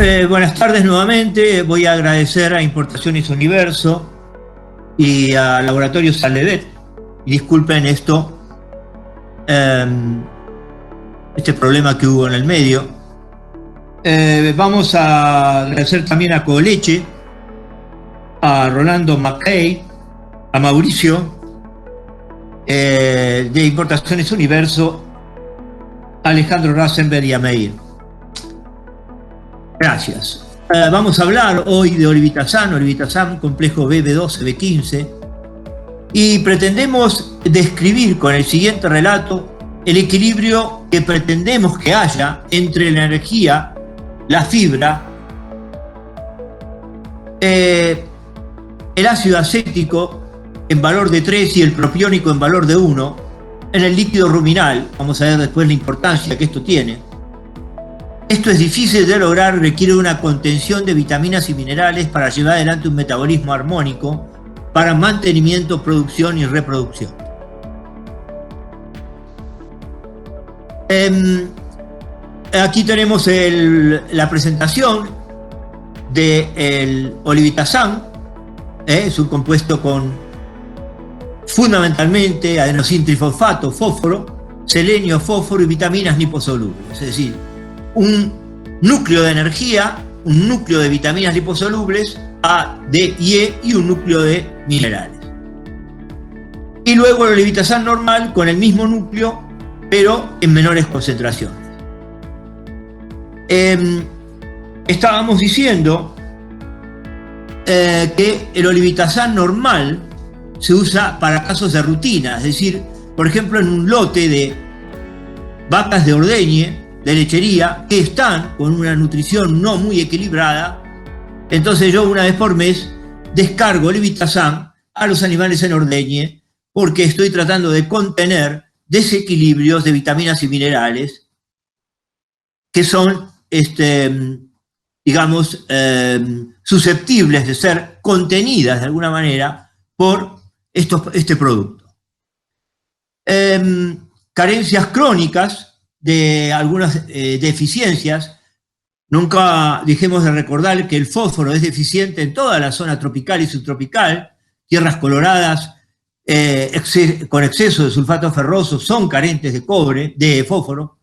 Buenas tardes nuevamente. Voy a agradecer a Importaciones Universo y a Laboratorio Salevet. Disculpen esto, este problema que hubo en el medio. Vamos a agradecer también a Coleche, a Rolando McKay, a Mauricio de Importaciones Universo, a Alejandro Rasenberg y a Meir. Gracias. Vamos a hablar hoy de Olivitasan, complejo BB12-B15, y pretendemos describir con el siguiente relato el equilibrio que pretendemos que haya entre la energía, la fibra, el ácido acético en valor de 3 y el propiónico en valor de 1 en el líquido ruminal. Vamos a ver después la importancia que esto tiene. Esto es difícil de lograr, requiere una contención de vitaminas y minerales para llevar adelante un metabolismo armónico para mantenimiento, producción y reproducción. Aquí tenemos la presentación del Olivitasan. Es un compuesto con fundamentalmente adenosin trifosfato, fósforo, selenio, fósforo y vitaminas liposolubles, es decir, un núcleo de energía, un núcleo de vitaminas liposolubles, A, D y E, y un núcleo de minerales. Y luego el Olivitasan normal con el mismo núcleo, pero en menores concentraciones. Estábamos diciendo que el Olivitasan normal se usa para casos de rutina, es decir, por ejemplo, en un lote de vacas de ordeñe, de lechería, que están con una nutrición no muy equilibrada. Entonces yo una vez por mes descargo Olivitasan a los animales en ordeñe porque estoy tratando de contener desequilibrios de vitaminas y minerales que son, digamos, susceptibles de ser contenidas de alguna manera por este producto. Carencias crónicas de algunas deficiencias. Nunca dejemos de recordar que el fósforo es deficiente en toda la zona tropical y subtropical. Tierras coloradas con exceso de sulfato ferroso son carentes de fósforo.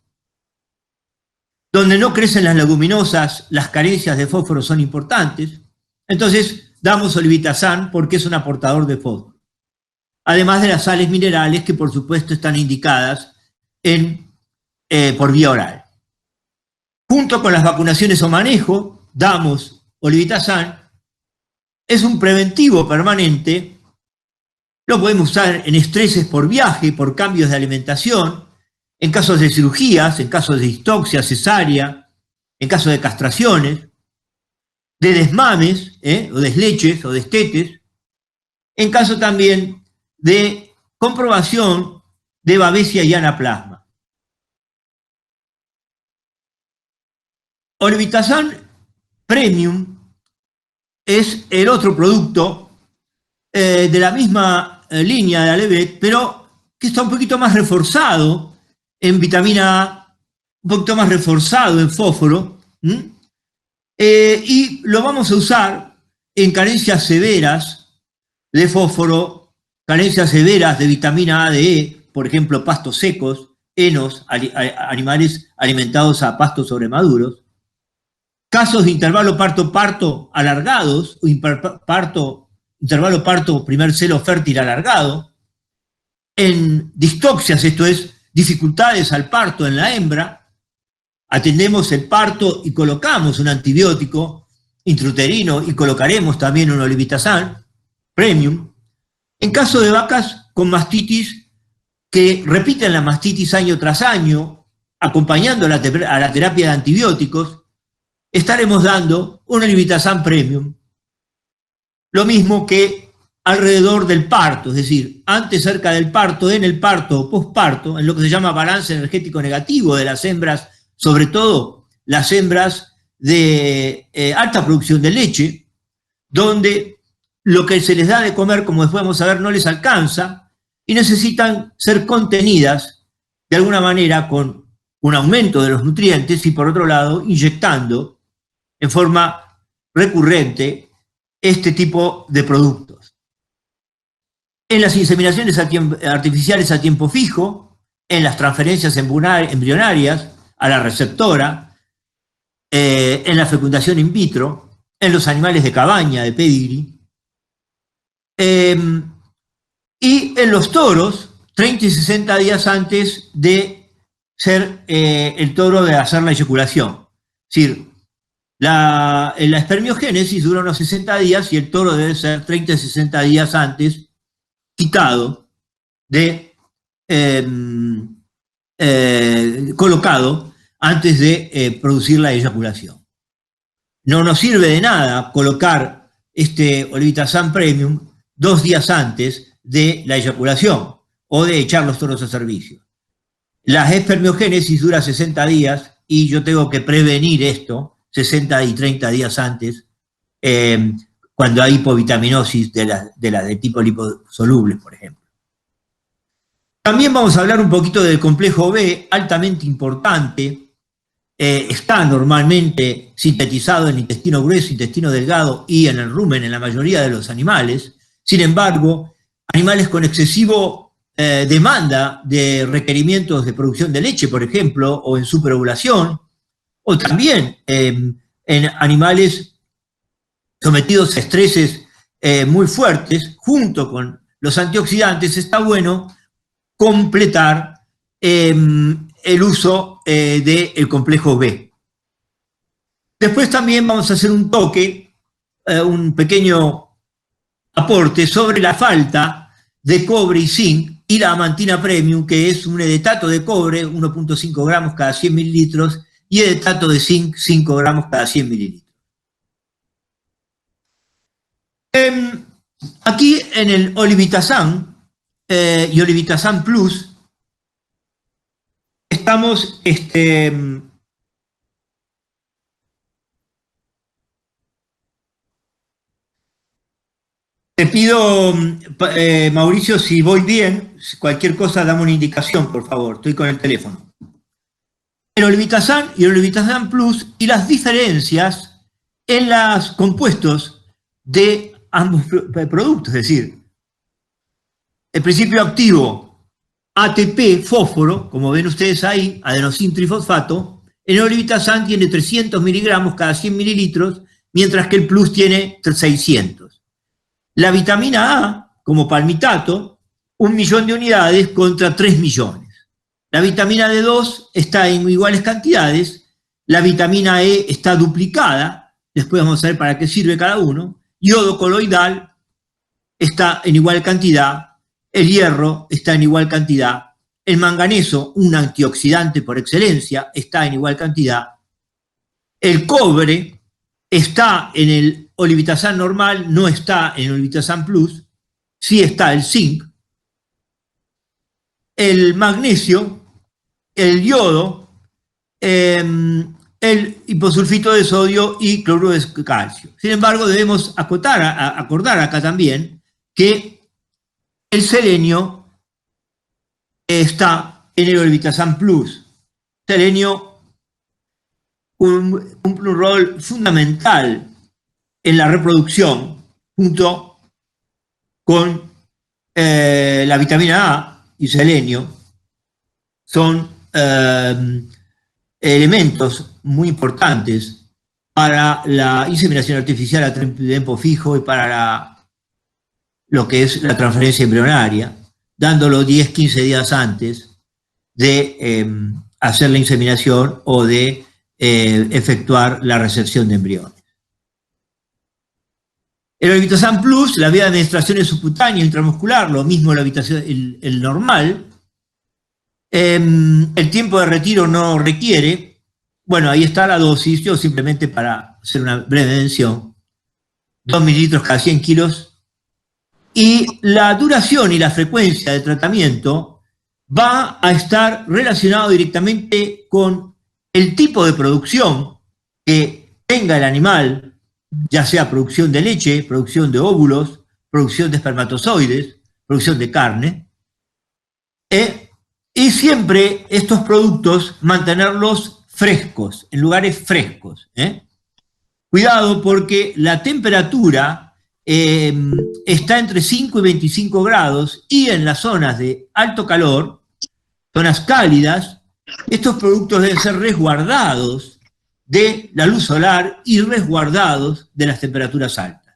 Donde no crecen las leguminosas, las carencias de fósforo son importantes. Entonces damos Olivitasan porque es un aportador de fósforo. Además de las sales minerales que por supuesto están indicadas por vía oral. Junto con las vacunaciones o manejo, damos Olivitasan. Es un preventivo permanente. Lo podemos usar en estreses por viaje, por cambios de alimentación, en casos de cirugías, en casos de distoxia, cesárea, en casos de castraciones, de desmames, o desleches o destetes, en caso también de comprobación de babesia y anaplasma. Olivitasan Premium es el otro producto de la misma línea de Alevet, pero que está un poquito más reforzado en vitamina A, un poquito más reforzado en fósforo, y lo vamos a usar en carencias severas de fósforo, carencias severas de vitamina A, de E, por ejemplo, pastos secos, henos, animales alimentados a pastos sobremaduros. Casos de intervalo parto-parto alargados, o intervalo parto primer celo fértil alargado. En distoxias, esto es, dificultades al parto en la hembra, atendemos el parto y colocamos un antibiótico intrauterino y colocaremos también un Olivitasan Premium. En caso de vacas con mastitis que repiten la mastitis año tras año, acompañando a la terapia de antibióticos, estaremos dando un Olivitasan Premium. Lo mismo que alrededor del parto, es decir, antes, cerca del parto, en el parto o posparto, en lo que se llama balance energético negativo de las hembras, sobre todo las hembras de alta producción de leche, donde lo que se les da de comer, como después vamos a ver, no les alcanza y necesitan ser contenidas de alguna manera con un aumento de los nutrientes y por otro lado inyectando en forma recurrente este tipo de productos. En las inseminaciones artificiales a tiempo fijo, en las transferencias embrionarias a la receptora, en la fecundación in vitro, en los animales de cabaña, de pedigree, y en los toros, 30 y 60 días antes de ser el toro de hacer la eyaculación. Es decir, la espermiogénesis dura unos 60 días y el toro debe ser 30 y 60 días antes quitado de colocado antes de producir la eyaculación. No nos sirve de nada colocar este Olivitasan Premium 2 días antes de la eyaculación o de echar los toros a servicio. La espermiogénesis dura 60 días y yo tengo que prevenir esto 60 y 30 días antes cuando hay hipovitaminosis de tipo liposolubles, por ejemplo. También vamos a hablar un poquito del complejo B, altamente importante. Está normalmente sintetizado en el intestino grueso, intestino delgado y en el rumen en la mayoría de los animales. Sin embargo, animales con excesivo demanda de requerimientos de producción de leche, por ejemplo, o en superovulación, o también en animales sometidos a estreses muy fuertes, junto con los antioxidantes, está bueno completar el uso del complejo B. Después también vamos a hacer un toque, un pequeño aporte sobre la falta de cobre y zinc y la amantina premium, que es un edetato de cobre, 1.5 gramos cada 100 mililitros, y edetato de zinc, 5 gramos cada 100 mililitros. Aquí en el Olivitasan y Olivitasan Plus estamos te pido, Mauricio, si voy bien, cualquier cosa dame una indicación, por favor, estoy con el teléfono. El Olivitasan y el Olivitasan Plus y las diferencias en los compuestos de ambos productos, es decir, el principio activo ATP, fósforo, como ven ustedes ahí, adenosintrifosfato, el Olivitasan tiene 300 miligramos cada 100 mililitros, mientras que el Plus tiene 600. La vitamina A, como palmitato, 1 millón de unidades contra 3 millones. La vitamina D2 está en iguales cantidades, la vitamina E está duplicada, después vamos a ver para qué sirve cada uno, yodo coloidal está en igual cantidad, el hierro está en igual cantidad, el manganeso, un antioxidante por excelencia, está en igual cantidad, el cobre está en el Olivitasan normal, no está en el Olivitasan Plus, sí está el zinc, el magnesio, el yodo, el hiposulfito de sodio y cloruro de calcio. Sin embargo, debemos acordar acá también que el selenio está en el Olivitasan Plus. Selenio cumple un rol fundamental en la reproducción junto con la vitamina A y selenio. Son elementos muy importantes para la inseminación artificial a tiempo fijo y para lo que es la transferencia embrionaria, dándolo 10-15 días antes de hacer la inseminación o de efectuar la recepción de embriones. El Olivitasan Plus, la vía de administración es subcutánea, intramuscular, lo mismo el normal. El tiempo de retiro no requiere. Bueno, ahí está la dosis. Yo simplemente para hacer una breve mención, 2 mililitros cada 100 kilos. Y la duración y la frecuencia de tratamiento va a estar relacionado directamente con el tipo de producción que tenga el animal, ya sea producción de leche, producción de óvulos, producción de espermatozoides, producción de carne. Y siempre estos productos mantenerlos frescos, en lugares frescos. Cuidado porque la temperatura está entre 5 y 25 grados y en las zonas de alto calor, zonas cálidas, estos productos deben ser resguardados de la luz solar y resguardados de las temperaturas altas.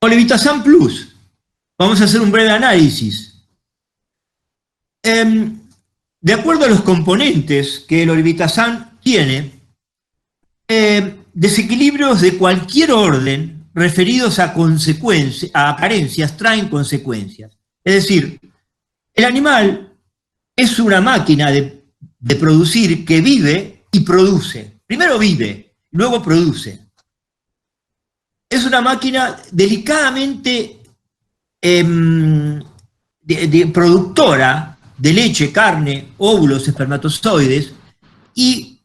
Olivitasan Plus. Vamos a hacer un breve análisis. De acuerdo a los componentes que el olivitasan tiene, desequilibrios de cualquier orden referidos a carencias traen consecuencias. Es decir, el animal es una máquina de producir que vive y produce. Primero vive, luego produce. Es una máquina delicadamente productora de leche, carne, óvulos, espermatozoides, y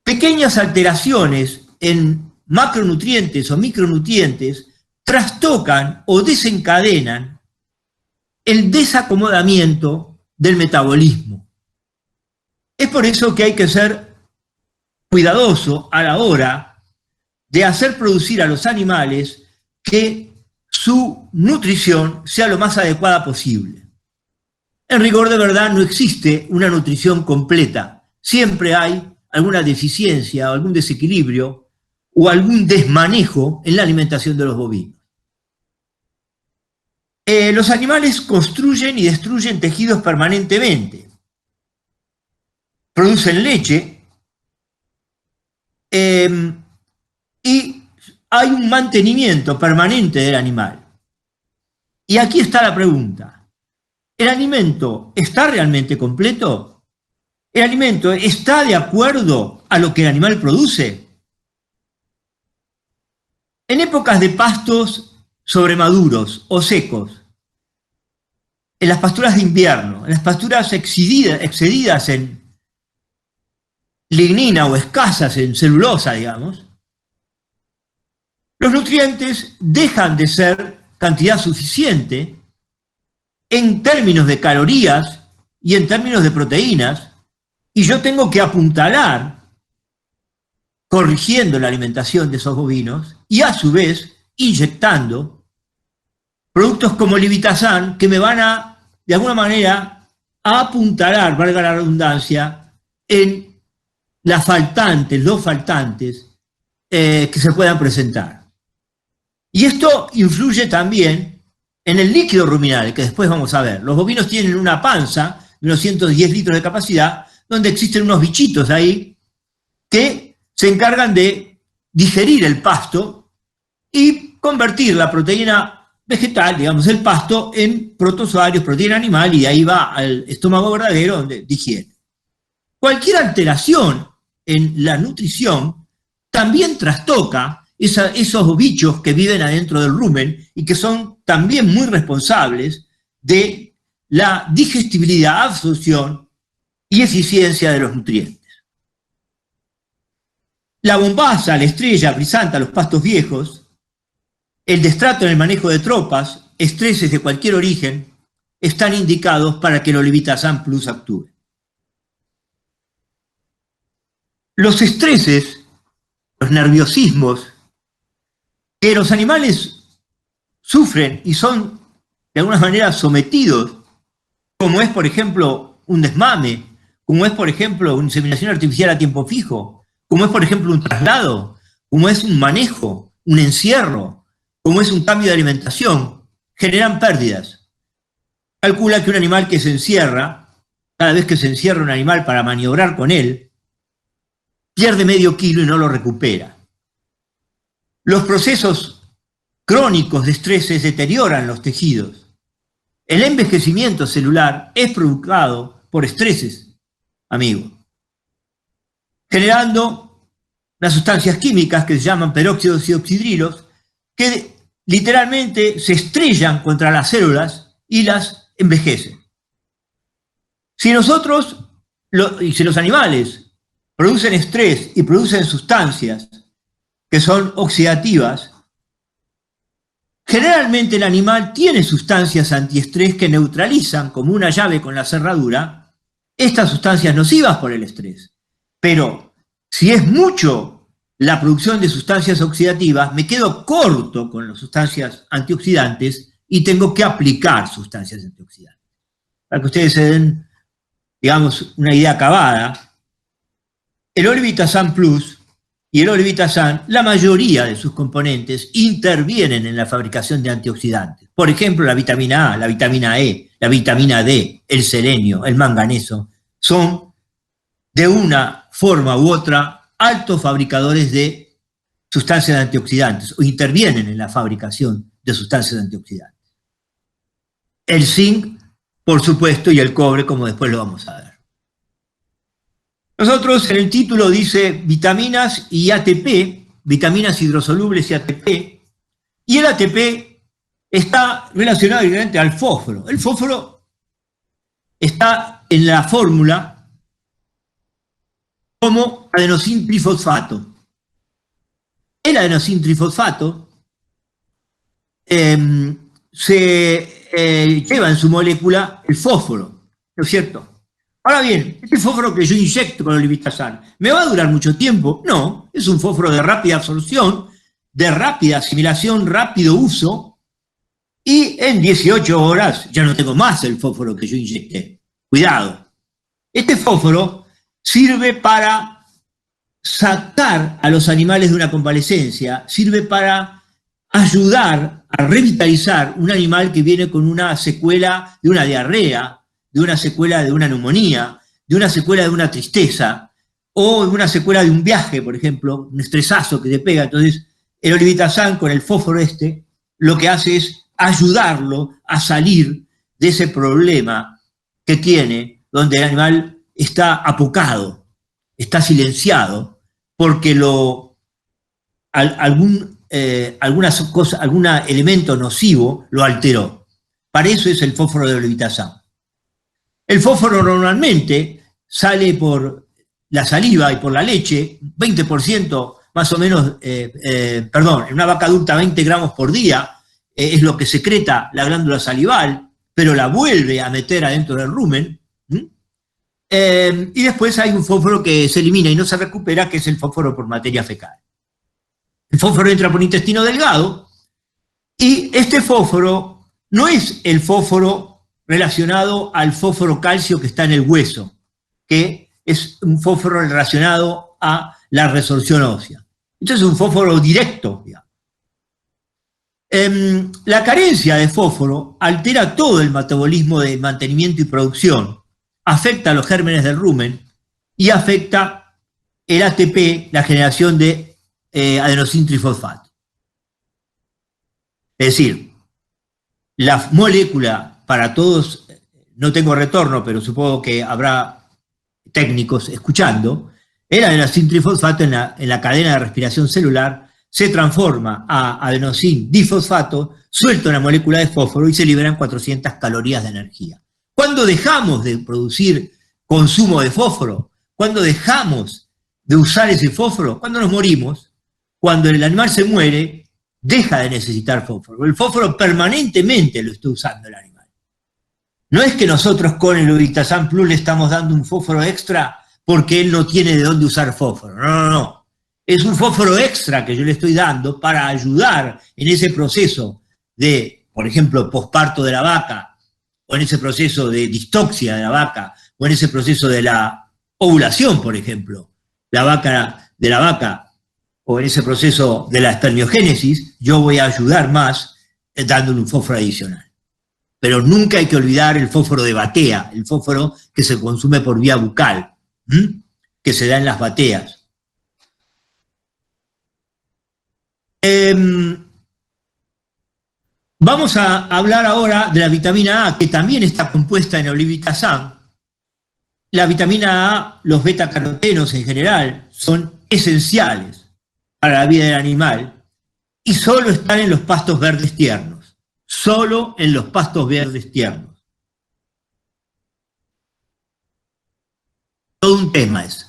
pequeñas alteraciones en macronutrientes o micronutrientes trastocan o desencadenan el desacomodamiento del metabolismo. Es por eso que hay que ser cuidadoso a la hora de hacer producir a los animales que su nutrición sea lo más adecuada posible. En rigor de verdad no existe una nutrición completa. Siempre hay alguna deficiencia o algún desequilibrio o algún desmanejo en la alimentación de los bovinos. Los animales construyen y destruyen tejidos permanentemente. Producen leche y hay un mantenimiento permanente del animal. Y aquí está la pregunta. ¿El alimento está realmente completo? ¿El alimento está de acuerdo a lo que el animal produce? En épocas de pastos sobremaduros o secos, en las pasturas de invierno, en las pasturas excedidas en lignina o escasas en celulosa, digamos, los nutrientes dejan de ser cantidad suficiente en términos de calorías y en términos de proteínas, y yo tengo que apuntalar corrigiendo la alimentación de esos bovinos y a su vez inyectando productos como Olivitasan que me van a, de alguna manera, a apuntalar, valga la redundancia, en los faltantes que se puedan presentar. Y esto influye también en el líquido ruminal, que después vamos a ver. Los bovinos tienen una panza de unos 110 litros de capacidad, donde existen unos bichitos ahí que se encargan de digerir el pasto y convertir la proteína vegetal, digamos el pasto, en protozoarios, proteína animal, y de ahí va al estómago verdadero donde digiere. Cualquier alteración en la nutrición también trastoca esos bichos que viven adentro del rumen y que son también muy responsables de la digestibilidad, absorción y eficiencia de los nutrientes. La bombaza, la estrella, brisanta, los pastos viejos, el destrato en el manejo de tropas, estreses de cualquier origen, están indicados para que el Olivitasan Plus actúe. Los estreses, los nerviosismos, que los animales sufren y son de alguna manera sometidos, como es, por ejemplo, un desmame, como es, por ejemplo, una inseminación artificial a tiempo fijo, como es, por ejemplo, un traslado, como es un manejo, un encierro, como es un cambio de alimentación, generan pérdidas. Calcula que un animal que se encierra, cada vez que se encierra un animal para maniobrar con él, pierde medio kilo y no lo recupera. Los procesos crónicos de estrés deterioran los tejidos. El envejecimiento celular es provocado por estreses, amigo, generando las sustancias químicas que se llaman peróxidos y oxidrilos, que literalmente se estrellan contra las células y las envejecen. Si nosotros, y si los animales producen estrés y producen sustancias que son oxidativas, generalmente el animal tiene sustancias antiestrés que neutralizan, como una llave con la cerradura, estas sustancias nocivas por el estrés. Pero si es mucho la producción de sustancias oxidativas, me quedo corto con las sustancias antioxidantes y tengo que aplicar sustancias antioxidantes. Para que ustedes se den, digamos, una idea acabada, el Olivitasan Plus y el Olivitasan, la mayoría de sus componentes intervienen en la fabricación de antioxidantes. Por ejemplo, la vitamina A, la vitamina E, la vitamina D, el selenio, el manganeso, son de una forma u otra altos fabricadores de sustancias antioxidantes o intervienen en la fabricación de sustancias antioxidantes. El zinc, por supuesto, y el cobre, como después lo vamos a ver. Nosotros en el título dice vitaminas y ATP, vitaminas hidrosolubles y ATP, y el ATP está relacionado directamente al fósforo. El fósforo está en la fórmula como adenosin trifosfato. El adenosin trifosfato se lleva en su molécula el fósforo, ¿no es cierto? Ahora bien, este fósforo que yo inyecto con el Olivitasan, ¿me va a durar mucho tiempo? No, es un fósforo de rápida absorción, de rápida asimilación, rápido uso, y en 18 horas ya no tengo más el fósforo que yo inyecté. Cuidado. Este fósforo sirve para sacar a los animales de una convalecencia, sirve para ayudar a revitalizar un animal que viene con una secuela de una diarrea, de una secuela de una neumonía, de una secuela de una tristeza, o de una secuela de un viaje, por ejemplo, un estresazo que te pega. Entonces, el Olivitasan con el fósforo lo que hace es ayudarlo a salir de ese problema que tiene, donde el animal está apocado, está silenciado, porque algún elemento nocivo lo alteró. Para eso es el fósforo de Olivitasan. El fósforo normalmente sale por la saliva y por la leche, 20% más o menos, en una vaca adulta 20 gramos por día, es lo que secreta la glándula salival, pero la vuelve a meter adentro del rumen. Y después hay un fósforo que se elimina y no se recupera, que es el fósforo por materia fecal. El fósforo entra por intestino delgado y este fósforo no es el fósforo relacionado al fósforo calcio que está en el hueso, que es un fósforo relacionado a la resorción ósea. Entonces es un fósforo directo, digamos. La carencia de fósforo altera todo el metabolismo de mantenimiento y producción, afecta a los gérmenes del rumen y afecta el ATP, la generación de adenosin trifosfato. Es decir, la molécula para todos, no tengo retorno, pero supongo que habrá técnicos escuchando, el adenosin trifosfato en la cadena de respiración celular se transforma a adenosin difosfato, suelta una molécula de fósforo y se liberan 400 calorías de energía. ¿Cuándo dejamos de producir consumo de fósforo? ¿Cuándo dejamos de usar ese fósforo? Cuando nos morimos, cuando el animal se muere, deja de necesitar fósforo. El fósforo permanentemente lo está usando el animal. No es que nosotros con el Olivitasan Plus le estamos dando un fósforo extra porque él no tiene de dónde usar fósforo. No. Es un fósforo extra que yo le estoy dando para ayudar en ese proceso de, por ejemplo, posparto de la vaca, o en ese proceso de distoxia de la vaca, o en ese proceso de la ovulación, por ejemplo, de la vaca, o en ese proceso de la espermiogénesis, yo voy a ayudar más dándole un fósforo adicional. Pero nunca hay que olvidar el fósforo de batea, el fósforo que se consume por vía bucal, que se da en las bateas. Vamos a hablar ahora de la vitamina A, que también está compuesta en Olivitasan. La vitamina A, los betacarotenos en general, son esenciales para la vida del animal y solo están en los pastos verdes tiernos. Solo en los pastos verdes tiernos. Todo un tema eso.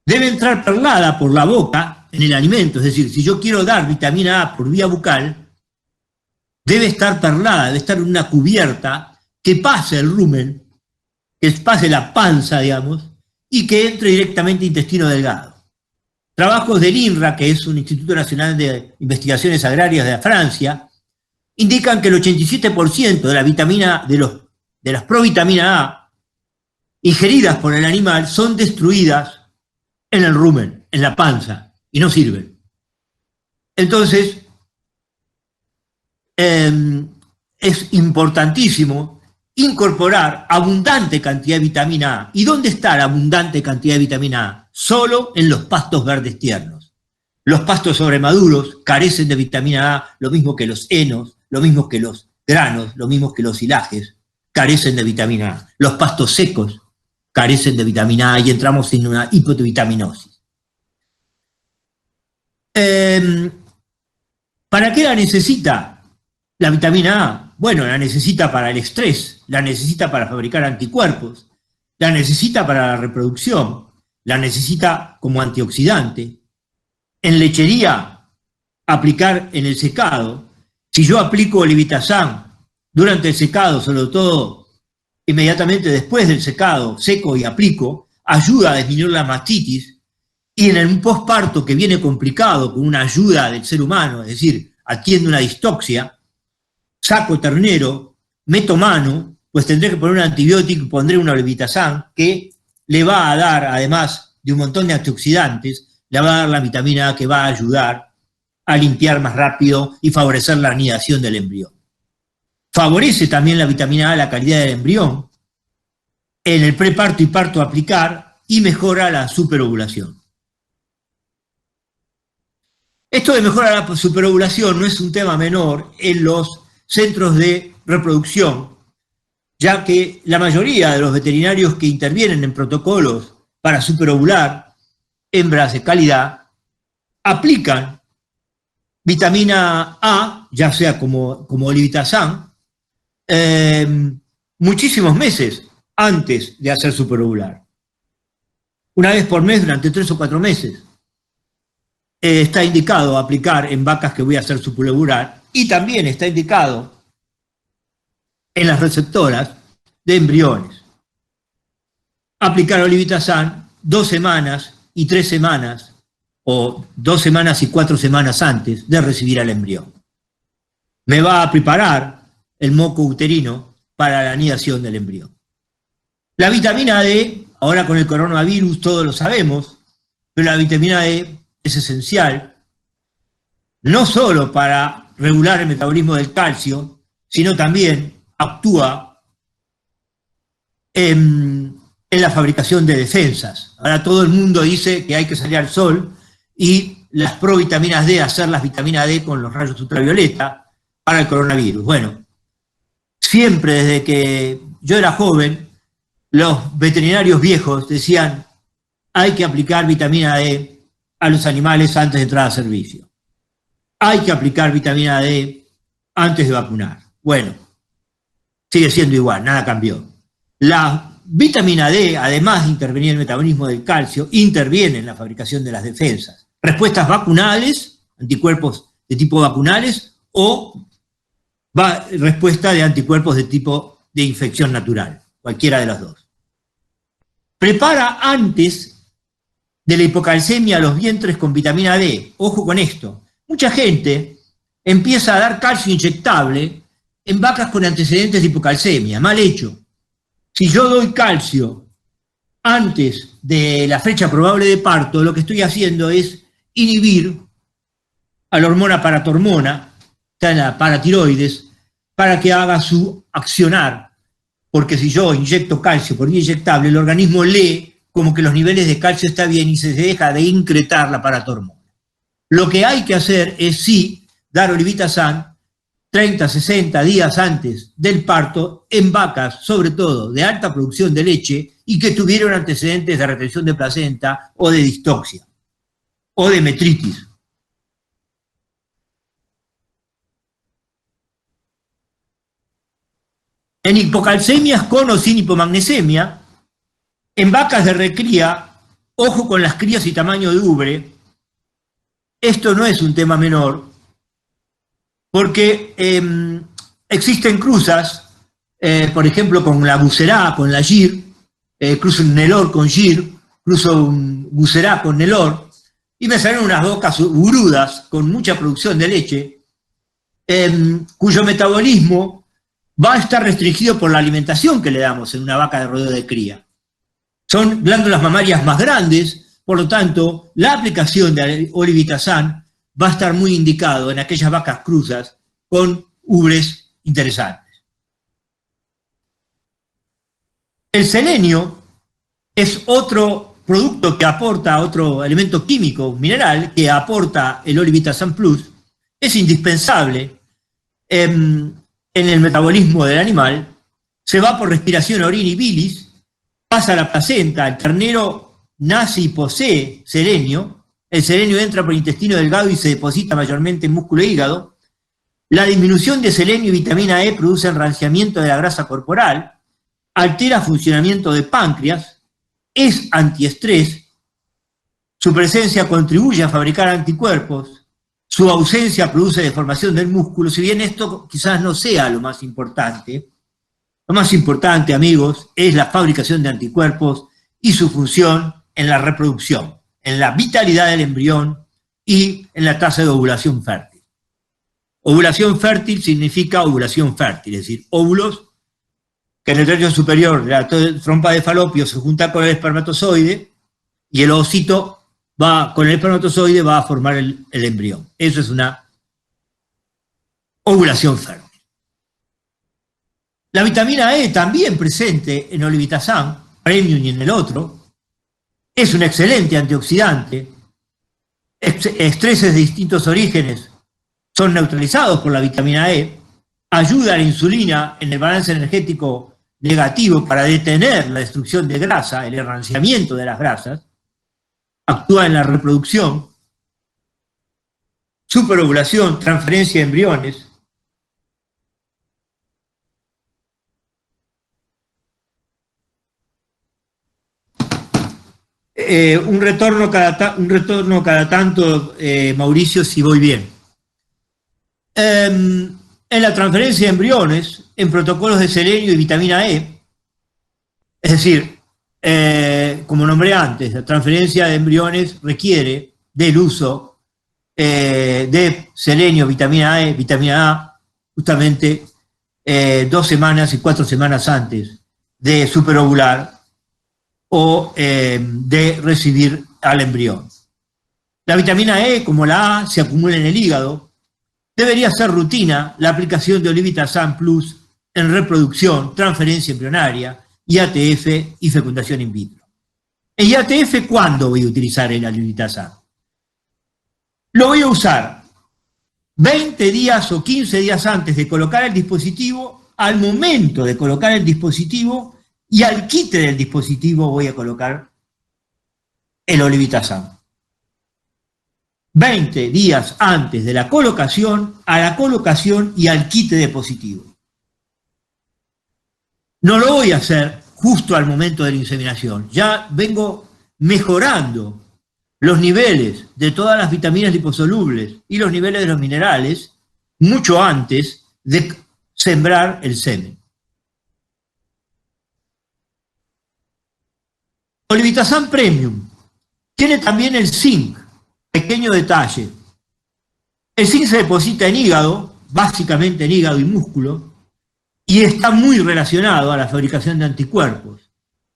Debe entrar perlada por la boca en el alimento, es decir, si yo quiero dar vitamina A por vía bucal, debe estar perlada, debe estar en una cubierta que pase el rumen que pase la panza, digamos, y que entre directamente a intestino delgado. Trabajos del INRA, que es un Instituto Nacional de Investigaciones Agrarias de Francia, indican que el 87% de la vitamina, de las provitaminas A ingeridas por el animal son destruidas en el rumen, en la panza, y no sirven. Entonces, es importantísimo incorporar abundante cantidad de vitamina A. ¿Y dónde está la abundante cantidad de vitamina A? Solo en los pastos verdes tiernos. Los pastos sobremaduros carecen de vitamina A, lo mismo que los henos, lo mismo que los granos, lo mismo que los silajes, carecen de vitamina A. Los pastos secos carecen de vitamina A y entramos en una hipovitaminosis. ¿Para qué la necesita la vitamina A? Bueno, la necesita para el estrés, la necesita para fabricar anticuerpos, la necesita para la reproducción, la necesita como antioxidante. En lechería, aplicar en el secado. Si yo aplico Levitasan durante el secado, sobre todo inmediatamente después del secado, seco y aplico, ayuda a disminuir la mastitis, y en el posparto que viene complicado con una ayuda del ser humano, es decir, atiende una distoxia, saco ternero, meto mano, pues tendré que poner un antibiótico y pondré una Levitasan que le va a dar, además de un montón de antioxidantes, le va a dar la vitamina A que va a ayudar a limpiar más rápido y favorecer la anidación del embrión. Favorece también la vitamina A la calidad del embrión en el preparto y parto aplicar y mejora la superovulación. Esto de mejorar la superovulación no es un tema menor en los centros de reproducción, ya que la mayoría de los veterinarios que intervienen en protocolos para superovular hembras de calidad aplican vitamina A, ya sea como Levitasan, muchísimos meses antes de hacer superovular. Una vez por mes durante 3 o 4 meses. Está indicado aplicar en vacas que voy a hacer superovular y también está indicado en las receptoras de embriones. Aplicar Levitasan 2 semanas y 3 semanas o 2 semanas y 4 semanas antes de recibir al embrión. Me va a preparar el moco uterino para la anidación del embrión. La vitamina D, ahora con el coronavirus todos lo sabemos, pero la vitamina D es esencial no solo para regular el metabolismo del calcio, sino también actúa en la fabricación de defensas. Ahora todo el mundo dice que hay que salir al sol y las provitaminas D, hacer las vitaminas D con los rayos ultravioleta para el coronavirus. Bueno, siempre desde que yo era joven, los veterinarios viejos decían hay que aplicar vitamina D a los animales antes de entrar a servicio. Hay que aplicar vitamina D antes de vacunar. Bueno, sigue siendo igual, nada cambió. La vitamina D, además de intervenir en el metabolismo del calcio, interviene en la fabricación de las defensas. Respuestas vacunales, anticuerpos de tipo vacunales, o respuesta de anticuerpos de tipo de infección natural, cualquiera de las dos. Prepara antes de la hipocalcemia los vientres con vitamina D. Ojo con esto. Mucha gente empieza a dar calcio inyectable en vacas con antecedentes de hipocalcemia. Mal hecho. Si yo doy calcio antes de la fecha probable de parto, lo que estoy haciendo es inhibir a la hormona paratormona, está en la paratiroides, para que haga su accionar. Porque si yo inyecto calcio por vía inyectable, el organismo lee como que los niveles de calcio están bien y se deja de incretar la paratormona. Lo que hay que hacer es sí dar Levitasan 30, 60 días antes del parto en vacas, sobre todo de alta producción de leche y que tuvieron antecedentes de retención de placenta o de distoxia o de metritis. En hipocalcemias con o sin hipomagnesemia, en vacas de recría, ojo con las crías y tamaño de ubre, esto no es un tema menor, porque existen cruzas, por ejemplo con la Bucerá, con la Gir, cruzo un Nelor con Gir, cruzo un Bucerá con Nelor, y me salen unas vacas urudas con mucha producción de leche, cuyo metabolismo va a estar restringido por la alimentación que le damos en una vaca de rodeo de cría. Son glándulas mamarias más grandes, por lo tanto, la aplicación de olivitazán va a estar muy indicado en aquellas vacas cruzas con ubres interesantes. El selenio es otro producto que aporta, otro elemento químico, mineral, que aporta el olivitazán plus. Es indispensable en el metabolismo del animal, se va por respiración, orina y bilis, pasa a la placenta, el ternero nace y posee selenio, el selenio entra por el intestino delgado y se deposita mayormente en músculo e hígado. La disminución de selenio y vitamina E produce enranciamiento de la grasa corporal, altera funcionamiento de páncreas, es antiestrés, su presencia contribuye a fabricar anticuerpos, su ausencia produce deformación del músculo, si bien esto quizás no sea lo más importante, amigos, es la fabricación de anticuerpos y su función en la reproducción, en la vitalidad del embrión y en la tasa de ovulación fértil. Ovulación fértil significa ovulación fértil, es decir, óvulos que en el tercio superior de la trompa de falopio se junta con el espermatozoide y el ovocito va con el espermatozoide va a formar el embrión. Eso es una ovulación fértil. La vitamina E, también presente en olivitazán, premium y en el otro, es un excelente antioxidante. Estreses de distintos orígenes son neutralizados por la vitamina E, ayuda a la insulina en el balance energético negativo para detener la destrucción de grasa, el enranciamiento de las grasas, actúa en la reproducción, superovulación, transferencia de embriones. Un retorno cada tanto, Mauricio, si voy bien. En la transferencia de embriones, en protocolos de selenio y vitamina E, es decir, como nombré antes, la transferencia de embriones requiere del uso de selenio, vitamina E, vitamina A, justamente 2 semanas y 4 semanas antes de superovular o de recibir al embrión. La vitamina E, como la A, se acumula en el hígado. Debería ser rutina la aplicación de olivitazán plus en reproducción, transferencia embrionaria, IATF y fecundación in vitro. En IATF, ¿cuándo voy a utilizar el olivitazán? Lo voy a usar 20 días o 15 días antes de colocar el dispositivo, al momento de colocar el dispositivo y al quite del dispositivo voy a colocar el olivitazán. 20 días antes de la colocación, a la colocación y al quite de positivo. No lo voy a hacer justo al momento de la inseminación. Ya vengo mejorando los niveles de todas las vitaminas liposolubles y los niveles de los minerales mucho antes de sembrar el semen. Olivitazán Premium tiene también el zinc. Pequeño detalle. El zinc se deposita en hígado, básicamente en hígado y músculo, y está muy relacionado a la fabricación de anticuerpos.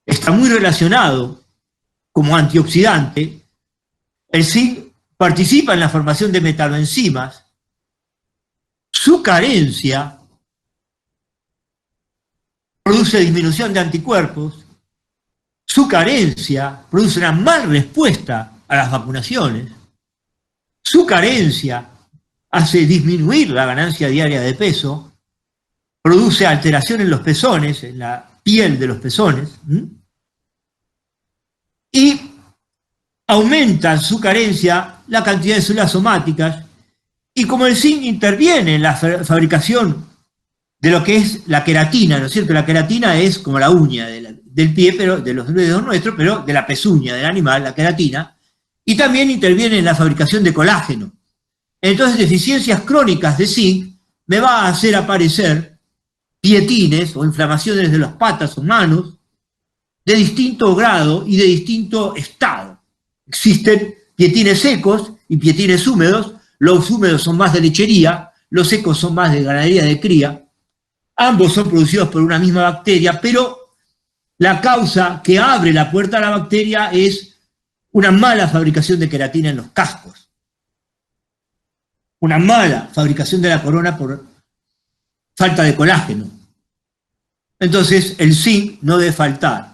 Está muy relacionado como antioxidante. El zinc participa en la formación de metaloenzimas. Su carencia produce disminución de anticuerpos. Su carencia produce una mal respuesta a las vacunaciones. Su carencia hace disminuir la ganancia diaria de peso, produce alteración en los pezones, en la piel de los pezones, y aumenta su carencia la cantidad de células somáticas, y como el zinc interviene en la fabricación de lo que es la queratina, ¿no es cierto? La queratina es como la uña del pie, pero de los dedos nuestros, pero de la pezuña del animal, la queratina, y también interviene en la fabricación de colágeno. Entonces, deficiencias crónicas de zinc me va a hacer aparecer pietines o inflamaciones de las patas o manos, de distinto grado y de distinto estado. Existen pietines secos y pietines húmedos. Los húmedos son más de lechería, los secos son más de ganadería de cría. Ambos son producidos por una misma bacteria, pero la causa que abre la puerta a la bacteria es una mala fabricación de queratina en los cascos. Una mala fabricación de la corona por falta de colágeno. Entonces, el zinc no debe faltar.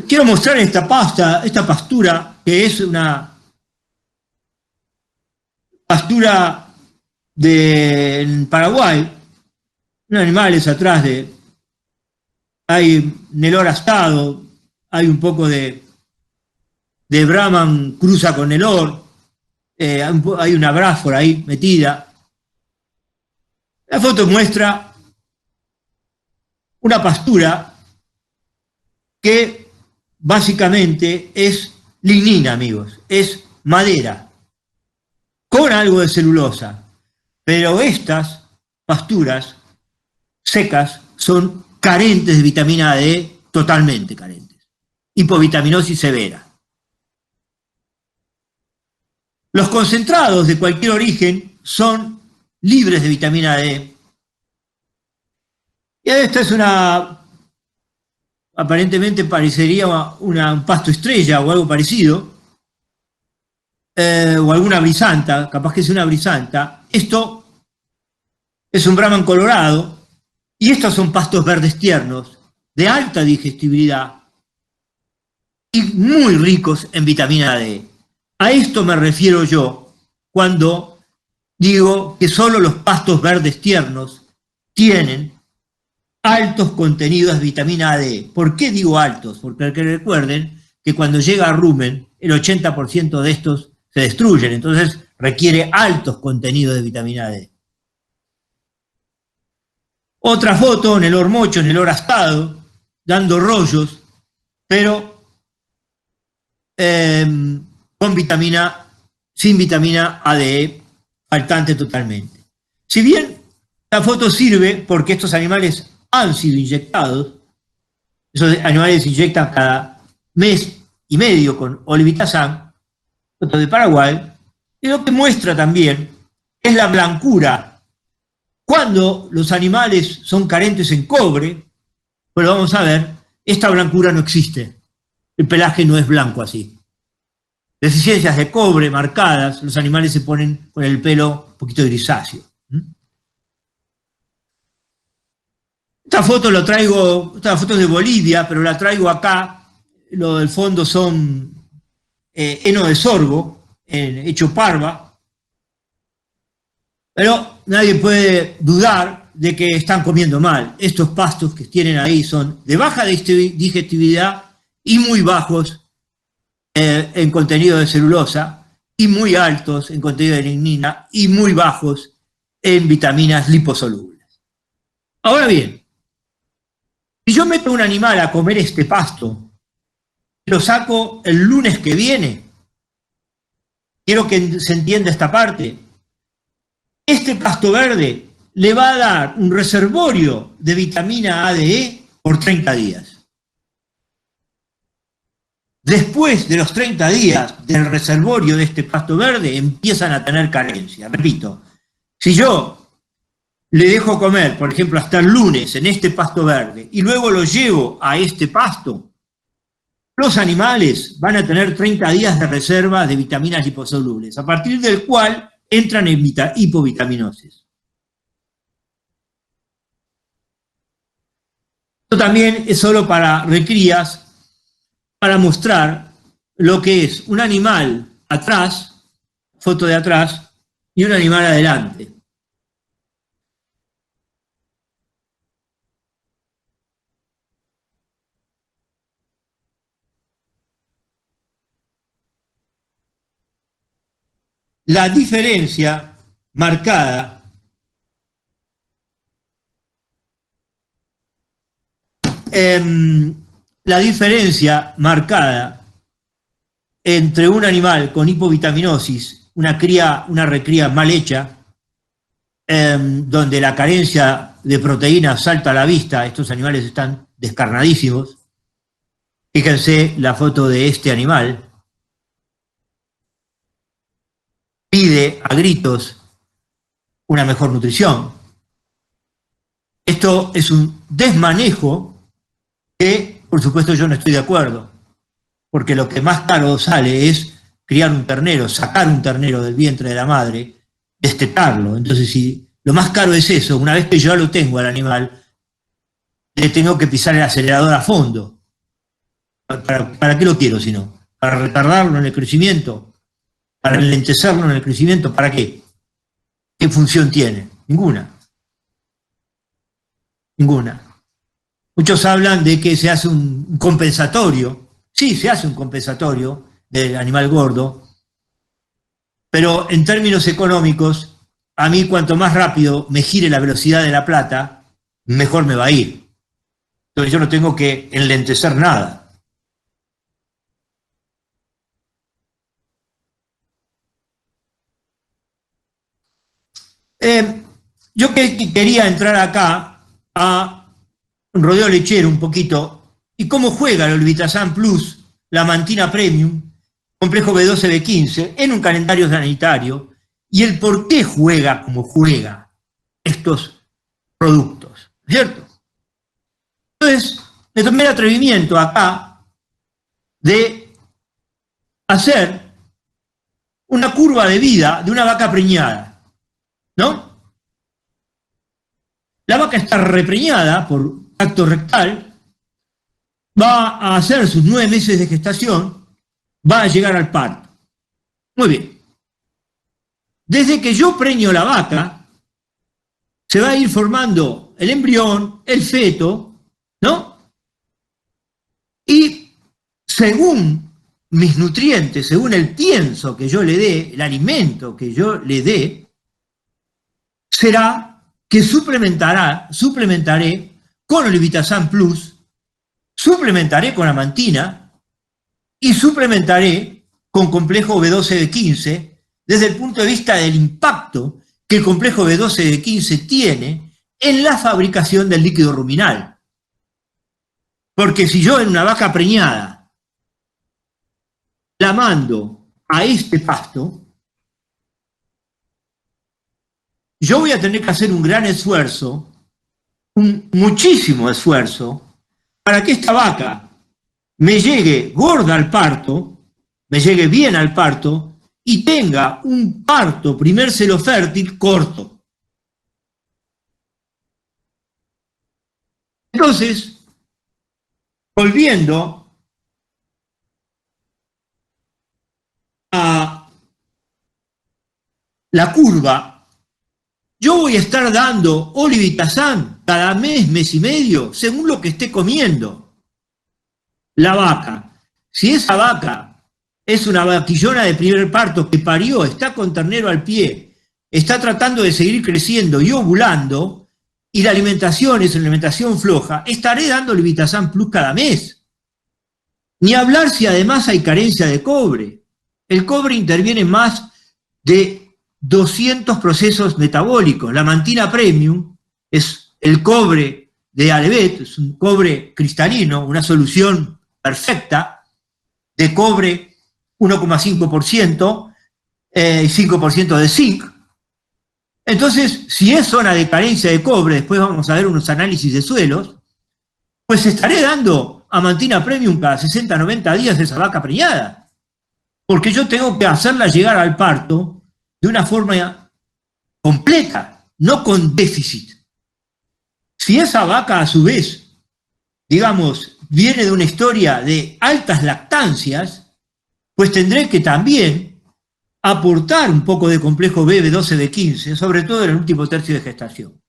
Quiero mostrar esta pastura, que es una pastura en Paraguay. Unos animales atrás hay Nelor astado, hay un poco de Brahman cruza con Nelor, hay una bráfora ahí metida. La foto muestra una pastura que básicamente es lignina, amigos, es madera, con algo de celulosa, pero estas pasturas secas son carentes de vitamina D, totalmente carentes. Hipovitaminosis severa. Los concentrados de cualquier origen son libres de vitamina D. Y esta es aparentemente parecería un pasto estrella o algo parecido, o alguna brisanta, capaz que es una brisanta. Esto es un Brahman colorado, y estos son pastos verdes tiernos, de alta digestibilidad y muy ricos en vitamina D. A esto me refiero yo cuando digo que solo los pastos verdes tiernos tienen altos contenidos de vitamina D. ¿Por qué digo altos? Porque recuerden que cuando llega a rumen, el 80% de estos se destruyen, entonces requiere altos contenidos de vitamina D. Otra foto, Nelor mocho, Nelor astado, dando rollos, pero sin vitamina ADE, faltante totalmente. Si bien la foto sirve porque estos animales han sido inyectados, esos animales se inyectan cada mes y medio con olivitazán, foto de Paraguay, y lo que muestra también es la blancura. Cuando los animales son carentes en cobre, pues lo vamos a ver, esta blancura no existe. El pelaje no es blanco así. Deficiencias de cobre marcadas, los animales se ponen con el pelo un poquito grisáceo. Esta foto esta foto es de Bolivia, pero la traigo acá. Lo del fondo son heno de sorgo, hecho parva. Pero nadie puede dudar de que están comiendo mal. Estos pastos que tienen ahí son de baja digestibilidad y muy bajos en contenido de celulosa, y muy altos en contenido de lignina, y muy bajos en vitaminas liposolubles. Ahora bien, si yo meto a un animal a comer este pasto, lo saco el lunes que viene, quiero que se entienda esta parte, este pasto verde le va a dar un reservorio de vitamina A, D, E por 30 días. Después de los 30 días del reservorio de este pasto verde, empiezan a tener carencia. Repito, si yo le dejo comer, por ejemplo, hasta el lunes en este pasto verde y luego lo llevo a este pasto, los animales van a tener 30 días de reserva de vitaminas liposolubles, a partir del cual entran en hipovitaminosis. Esto también es solo para recrías, para mostrar lo que es un animal atrás, foto de atrás, y un animal adelante. La diferencia marcada entre un animal con hipovitaminosis, una recría mal hecha, donde la carencia de proteína salta a la vista, estos animales están descarnadísimos. Fíjense la foto de este animal. Pide a gritos una mejor nutrición. Esto es un desmanejo que, por supuesto, yo no estoy de acuerdo, porque lo que más caro sale es criar un ternero, sacar un ternero del vientre de la madre, destetarlo. Entonces, si lo más caro es eso, una vez que yo lo tengo al animal, le tengo que pisar el acelerador a fondo. ¿Para qué lo quiero si no? ¿Para retardarlo en el crecimiento? ¿Para enlentecerlo en el crecimiento? ¿Para qué? ¿Qué función tiene? Ninguna. Ninguna. Muchos hablan de que se hace un compensatorio. Sí, se hace un compensatorio del animal gordo, pero en términos económicos, a mí cuanto más rápido me gire la velocidad de la plata, mejor me va a ir. Entonces yo no tengo que enlentecer nada. Yo quería entrar acá a un rodeo lechero un poquito y cómo juega el Olvitasan Plus, la Mantina Premium, complejo B12, B15, en un calendario sanitario y el por qué juega como juega estos productos, ¿cierto? Entonces, me tomé el atrevimiento acá de hacer una curva de vida de una vaca preñada, ¿no? La vaca está repreñada por acto rectal, va a hacer sus 9 meses de gestación, va a llegar al parto. Muy bien. Desde que yo preño la vaca, se va a ir formando el embrión, el feto, ¿no? Y según mis nutrientes, según el pienso que yo le dé, el alimento que yo le dé, será que suplementaré con Olvitasan Plus, suplementaré con Amantina y suplementaré con complejo B12-B15 desde el punto de vista del impacto que el complejo B12-B15 tiene en la fabricación del líquido ruminal. Porque si yo en una vaca preñada la mando a este pasto, yo voy a tener que hacer un gran esfuerzo, muchísimo esfuerzo, para que esta vaca me llegue gorda al parto, me llegue bien al parto y tenga un parto primer celo fértil corto. Entonces, volviendo a la curva, yo voy a estar dando Olvitasan cada mes, mes y medio, según lo que esté comiendo la vaca. Si esa vaca es una vaquillona de primer parto que parió, está con ternero al pie, está tratando de seguir creciendo y ovulando, y la alimentación es una alimentación floja, estaré dando Olvitasan Plus cada mes. Ni hablar si además hay carencia de cobre. El cobre interviene en más de 200 procesos metabólicos. La Mantina Premium es el cobre de Alevet, es un cobre cristalino, una solución perfecta de cobre 1,5% y 5% de zinc. Entonces, si es zona de carencia de cobre, después vamos a ver unos análisis de suelos, pues estaré dando Amantina Premium cada 60, 90 días de esa vaca preñada, porque yo tengo que hacerla llegar al parto de una forma completa, no con déficit. Si esa vaca, a su vez, digamos, viene de una historia de altas lactancias, pues tendré que también aportar un poco de complejo B, B12, B15, sobre todo en el último tercio de gestación.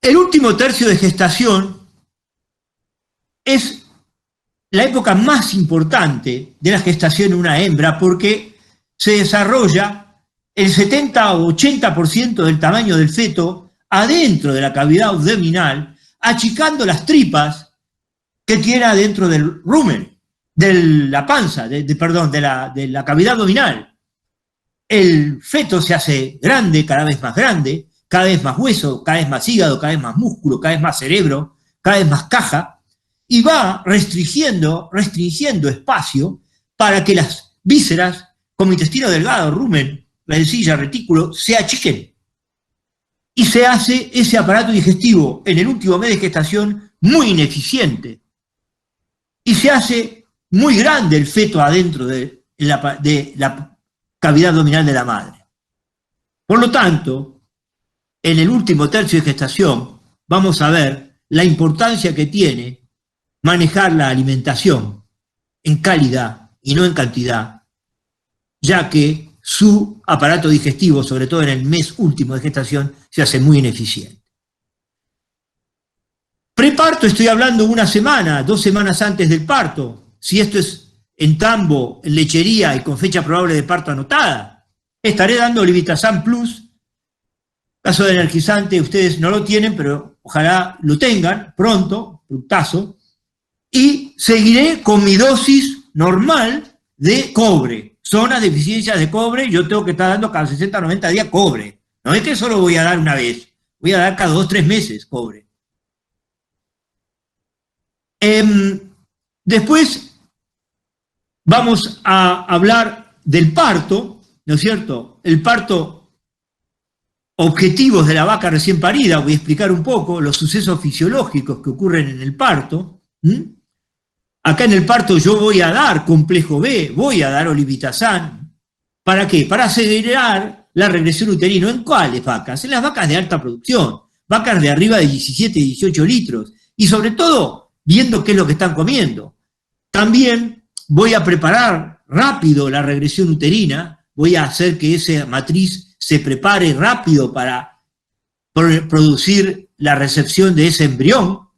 El último tercio de gestación es la época más importante de la gestación en una hembra porque se desarrolla el 70 o 80% del tamaño del feto adentro de la cavidad abdominal, achicando las tripas que tiene adentro del rumen, de la panza, de la cavidad abdominal. el feto se hace grande, cada vez más grande, cada vez más hueso, cada vez más hígado, cada vez más músculo, cada vez más cerebro, cada vez más caja, y va restringiendo espacio para que las vísceras, como intestino delgado, rumen, vencilla, retículo, se achiquen. Y se hace ese aparato digestivo en el último mes de gestación muy ineficiente. Y se hace muy grande el feto adentro de la cavidad abdominal de la madre. Por lo tanto, en el último tercio de gestación vamos a ver la importancia que tiene manejar la alimentación en calidad y no en cantidad, ya que su aparato digestivo, sobre todo en el mes último de gestación, se hace muy ineficiente. Preparto, estoy hablando una semana, 2 semanas antes del parto. Si esto es en tambo, en lechería y con fecha probable de parto anotada, estaré dando Olivitasan Plus. Caso de energizante, ustedes no lo tienen, pero ojalá lo tengan pronto, fructazo. Y seguiré con mi dosis normal de cobre. Zonas de deficiencias de cobre, yo tengo que estar dando cada 60 o 90 días cobre. No es que solo voy a dar una vez, voy a dar cada 2 o 3 meses cobre. Después vamos a hablar del parto, ¿no es cierto? El parto, objetivos de la vaca recién parida, voy a explicar un poco los sucesos fisiológicos que ocurren en el parto. Acá en el parto yo voy a dar complejo B, voy a dar Olivitasan. ¿Para qué? Para acelerar la regresión uterina. ¿En cuáles vacas? En las vacas de alta producción, vacas de arriba de 17 y 18 litros. Y sobre todo, viendo qué es lo que están comiendo. También voy a preparar rápido la regresión uterina, voy a hacer que esa matriz se prepare rápido para producir la recepción de ese embrión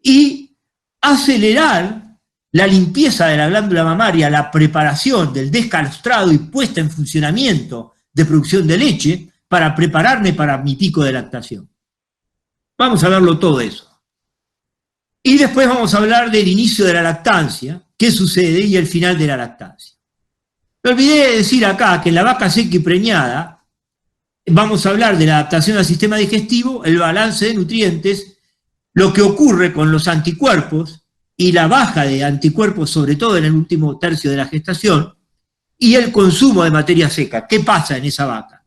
y acelerar la limpieza de la glándula mamaria, la preparación del descalostrado y puesta en funcionamiento de producción de leche para prepararme para mi pico de lactación. Vamos a verlo todo eso. Y después vamos a hablar del inicio de la lactancia, qué sucede y el final de la lactancia. Me olvidé de decir acá que en la vaca seca y preñada vamos a hablar de la adaptación al sistema digestivo, el balance de nutrientes, lo que ocurre con los anticuerpos y la baja de anticuerpos, sobre todo en el último tercio de la gestación, y el consumo de materia seca. ¿Qué pasa en esa vaca?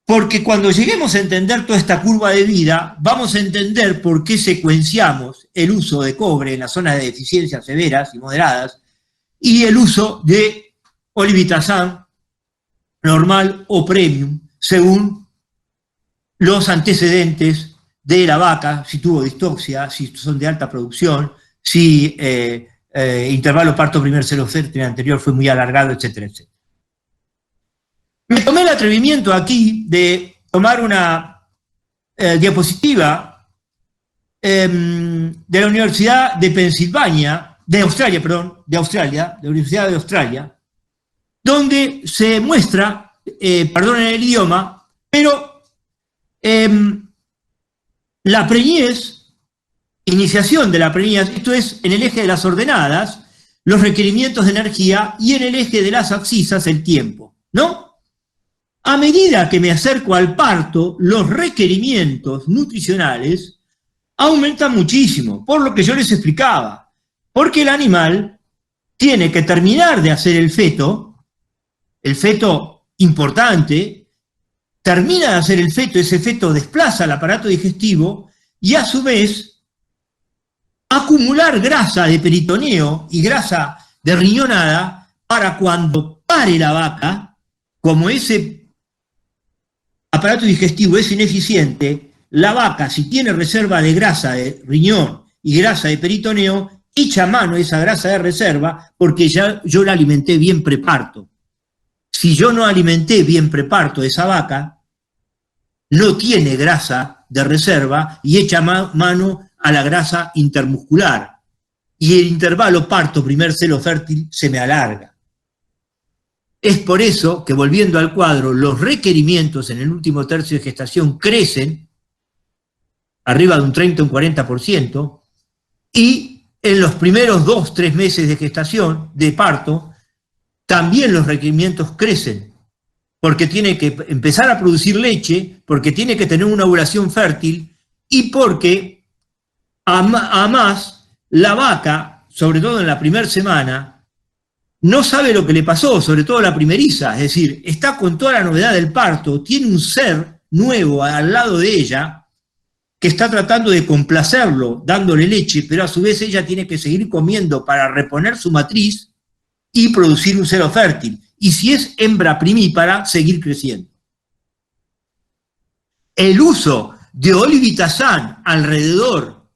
Porque cuando lleguemos a entender toda esta curva de vida, vamos a entender por qué secuenciamos el uso de cobre en las zonas de deficiencias severas y moderadas y el uso de Olivitasan normal o premium, según los antecedentes de la vaca, si tuvo distoxia, si son de alta producción, si intervalo parto primer celo fértil anterior fue muy alargado, etcétera, etcétera. Me tomé el atrevimiento aquí de tomar una diapositiva de la Universidad de Pensilvania, de la Universidad de Australia, donde se muestra, perdonen el idioma, pero la preñez, iniciación de la preñez, esto es en el eje de las ordenadas, los requerimientos de energía y en el eje de las abscisas el tiempo, ¿no? A medida que me acerco al parto, los requerimientos nutricionales aumentan muchísimo, por lo que yo les explicaba, porque el animal tiene que terminar de hacer el feto importante, termina de hacer el feto, ese feto desplaza el aparato digestivo y a su vez acumular grasa de peritoneo y grasa de riñonada para cuando pare la vaca, como ese aparato digestivo es ineficiente, la vaca, si tiene reserva de grasa de riñón y grasa de peritoneo, echa mano esa grasa de reserva porque ya yo la alimenté bien preparto. Si yo no alimenté bien preparto esa vaca, no tiene grasa de reserva y echa mano a la grasa intermuscular. Y el intervalo parto primer celo fértil se me alarga. Es por eso que, volviendo al cuadro, los requerimientos en el último tercio de gestación crecen, arriba de un 30 o un 40%, y en los primeros 2 o 3 meses de gestación, de parto, también los requerimientos crecen, porque tiene que empezar a producir leche, porque tiene que tener una ovulación fértil y porque además la vaca, sobre todo en la primera semana, no sabe lo que le pasó, sobre todo la primeriza, es decir, está con toda la novedad del parto, tiene un ser nuevo al lado de ella que está tratando de complacerlo, dándole leche, pero a su vez ella tiene que seguir comiendo para reponer su matriz y producir un cero fértil. Y si es hembra primípara, seguir creciendo. El uso de olivitazán alrededor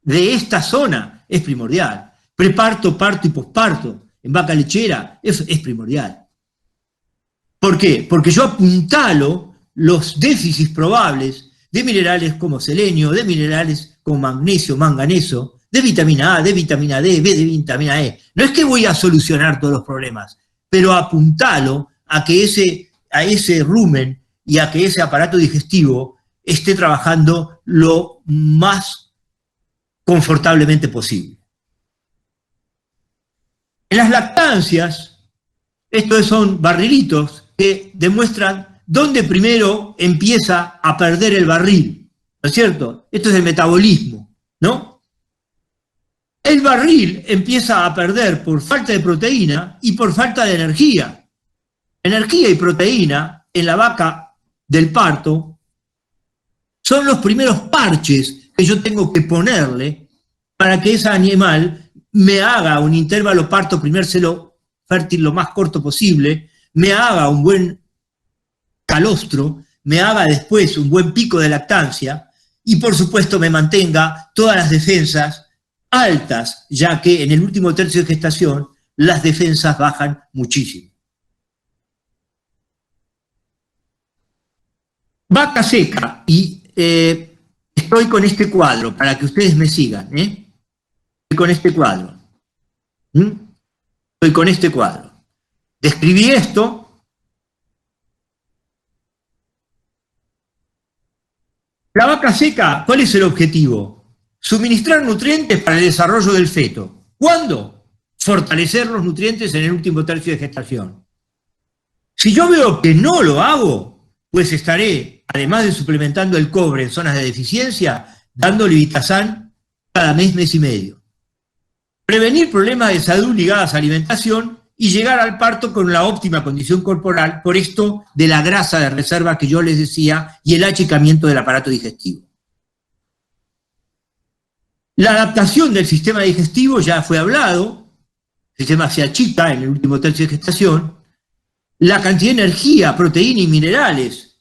de esta zona es primordial. Preparto, parto y posparto en vaca lechera es primordial. ¿Por qué? Porque yo apuntalo los déficits probables de minerales como selenio, de minerales como magnesio, manganeso, de vitamina A, de vitamina D, de vitamina E. No es que voy a solucionar todos los problemas, pero apuntalo a que ese rumen y a que ese aparato digestivo esté trabajando lo más confortablemente posible. En las lactancias, estos son barrilitos que demuestran dónde primero empieza a perder el barril, ¿no es cierto? Esto es el metabolismo, ¿no? El barril empieza a perder por falta de proteína y por falta de energía. Energía y proteína en la vaca del parto son los primeros parches que yo tengo que ponerle para que ese animal me haga un intervalo parto primer celo fértil lo más corto posible, me haga un buen calostro, me haga después un buen pico de lactancia y por supuesto me mantenga todas las defensas altas, ya que en el último tercio de gestación las defensas bajan muchísimo. Vaca seca, y estoy con este cuadro para que ustedes me sigan, Estoy con este cuadro. Estoy con este cuadro. Describí esto. La vaca seca, ¿cuál es el objetivo? Suministrar nutrientes para el desarrollo del feto. ¿Cuándo? Fortalecer los nutrientes en el último tercio de gestación. Si yo veo que no lo hago, pues estaré, además de suplementando el cobre en zonas de deficiencia, dando olivitazán cada mes y medio. Prevenir problemas de salud ligados a alimentación y llegar al parto con la óptima condición corporal, por esto de la grasa de reserva que yo les decía y el achicamiento del aparato digestivo. La adaptación del sistema digestivo ya fue hablado, el sistema se achica en el último tercio de gestación, la cantidad de energía, proteína y minerales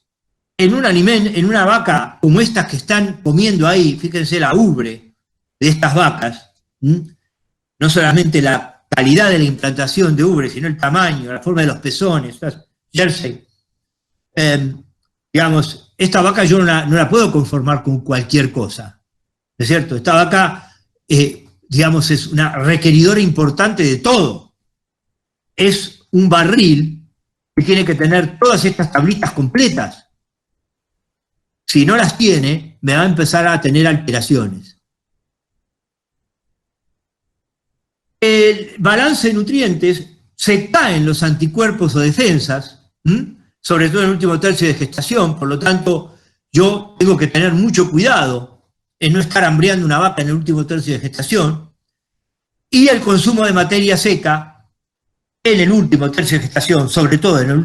en una vaca como estas que están comiendo ahí, fíjense la ubre de estas vacas, no solamente la calidad de la implantación de ubre, sino el tamaño, la forma de los pezones, jersey. Digamos, esta vaca yo no la puedo conformar con cualquier cosa, ¿no es cierto? Esta vaca, digamos, es una requeridora importante de todo. Es un barril que tiene que tener todas estas tablitas completas. Si no las tiene, me va a empezar a tener alteraciones. El balance de nutrientes se caen los anticuerpos o defensas, sobre todo en el último tercio de gestación, por lo tanto, yo tengo que tener mucho cuidado en no estar hambriando una vaca en el último tercio de gestación, y el consumo de materia seca en el último tercio de gestación, sobre todo en el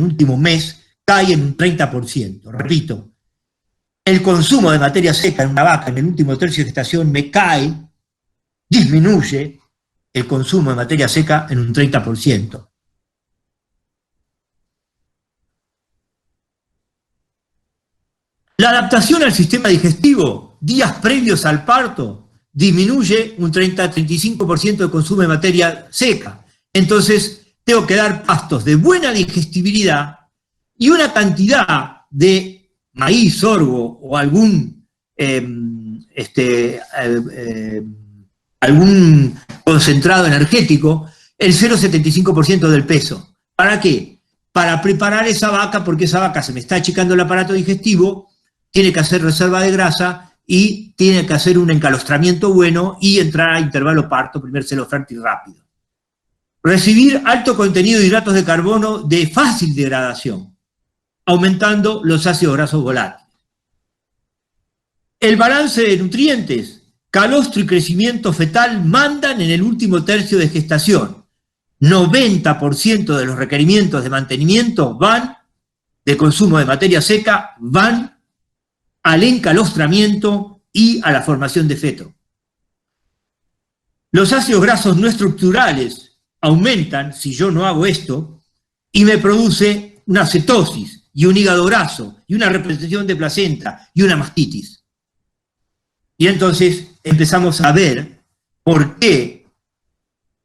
último mes, cae en un 30%. Repito, el consumo de materia seca en una vaca en el último tercio de gestación disminuye el consumo de materia seca en un 30%. La adaptación al sistema digestivo, días previos al parto, disminuye un 30-35% de consumo de materia seca. Entonces, tengo que dar pastos de buena digestibilidad y una cantidad de maíz, sorgo o algún concentrado energético, el 0,75% del peso. ¿Para qué? Para preparar esa vaca, porque esa vaca se me está achicando el aparato digestivo, tiene que hacer reserva de grasa y tiene que hacer un encalostramiento bueno y entrar a intervalo parto, primer celo fértil rápido. Recibir alto contenido de hidratos de carbono de fácil degradación, aumentando los ácidos grasos volátiles. El balance de nutrientes, calostro y crecimiento fetal mandan en el último tercio de gestación. 90% de los requerimientos de mantenimiento de consumo de materia seca, van al encalostramiento y a la formación de feto. Los ácidos grasos no estructurales aumentan si yo no hago esto y me produce una cetosis y un hígado graso y una representación de placenta y una mastitis. Y entonces empezamos a ver por qué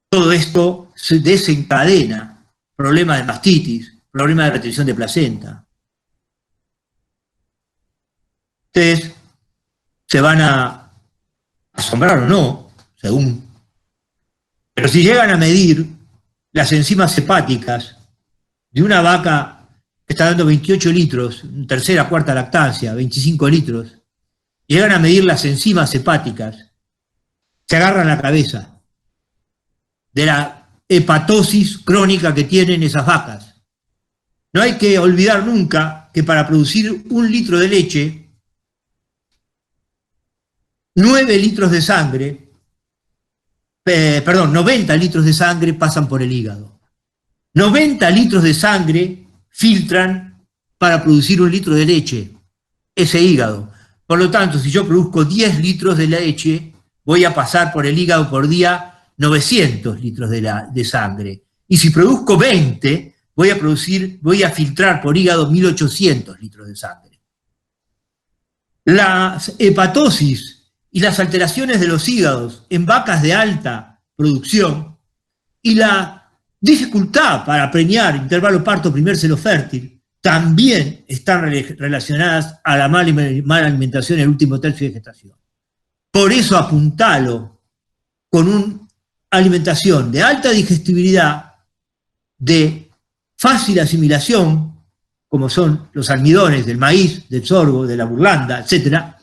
todo esto se desencadena, problemas de mastitis, problemas de retención de placenta. Ustedes se van a asombrar o no, según. Pero si llegan a medir las enzimas hepáticas de una vaca que está dando 28 litros, tercera, cuarta lactancia, 25 litros, llegan a medir las enzimas hepáticas, se agarran la cabeza de la hepatosis crónica que tienen esas vacas. No hay que olvidar nunca que para producir 1 litro de leche, 9 litros de sangre, 90 litros de sangre pasan por el hígado. 90 litros de sangre filtran para producir 1 litro de leche, ese hígado. Por lo tanto, si yo produzco 10 litros de leche, voy a pasar por el hígado por día 900 litros de sangre. Y si produzco 20, voy a filtrar por hígado 1800 litros de sangre. Las hepatosis y las alteraciones de los hígados en vacas de alta producción y la dificultad para preñar intervalo parto primer celo fértil también están relacionadas a la mala alimentación en el último tercio de gestación. Por eso apuntalo con una alimentación de alta digestibilidad, de fácil asimilación, como son los almidones del maíz, del sorgo, de la burlanda, etc.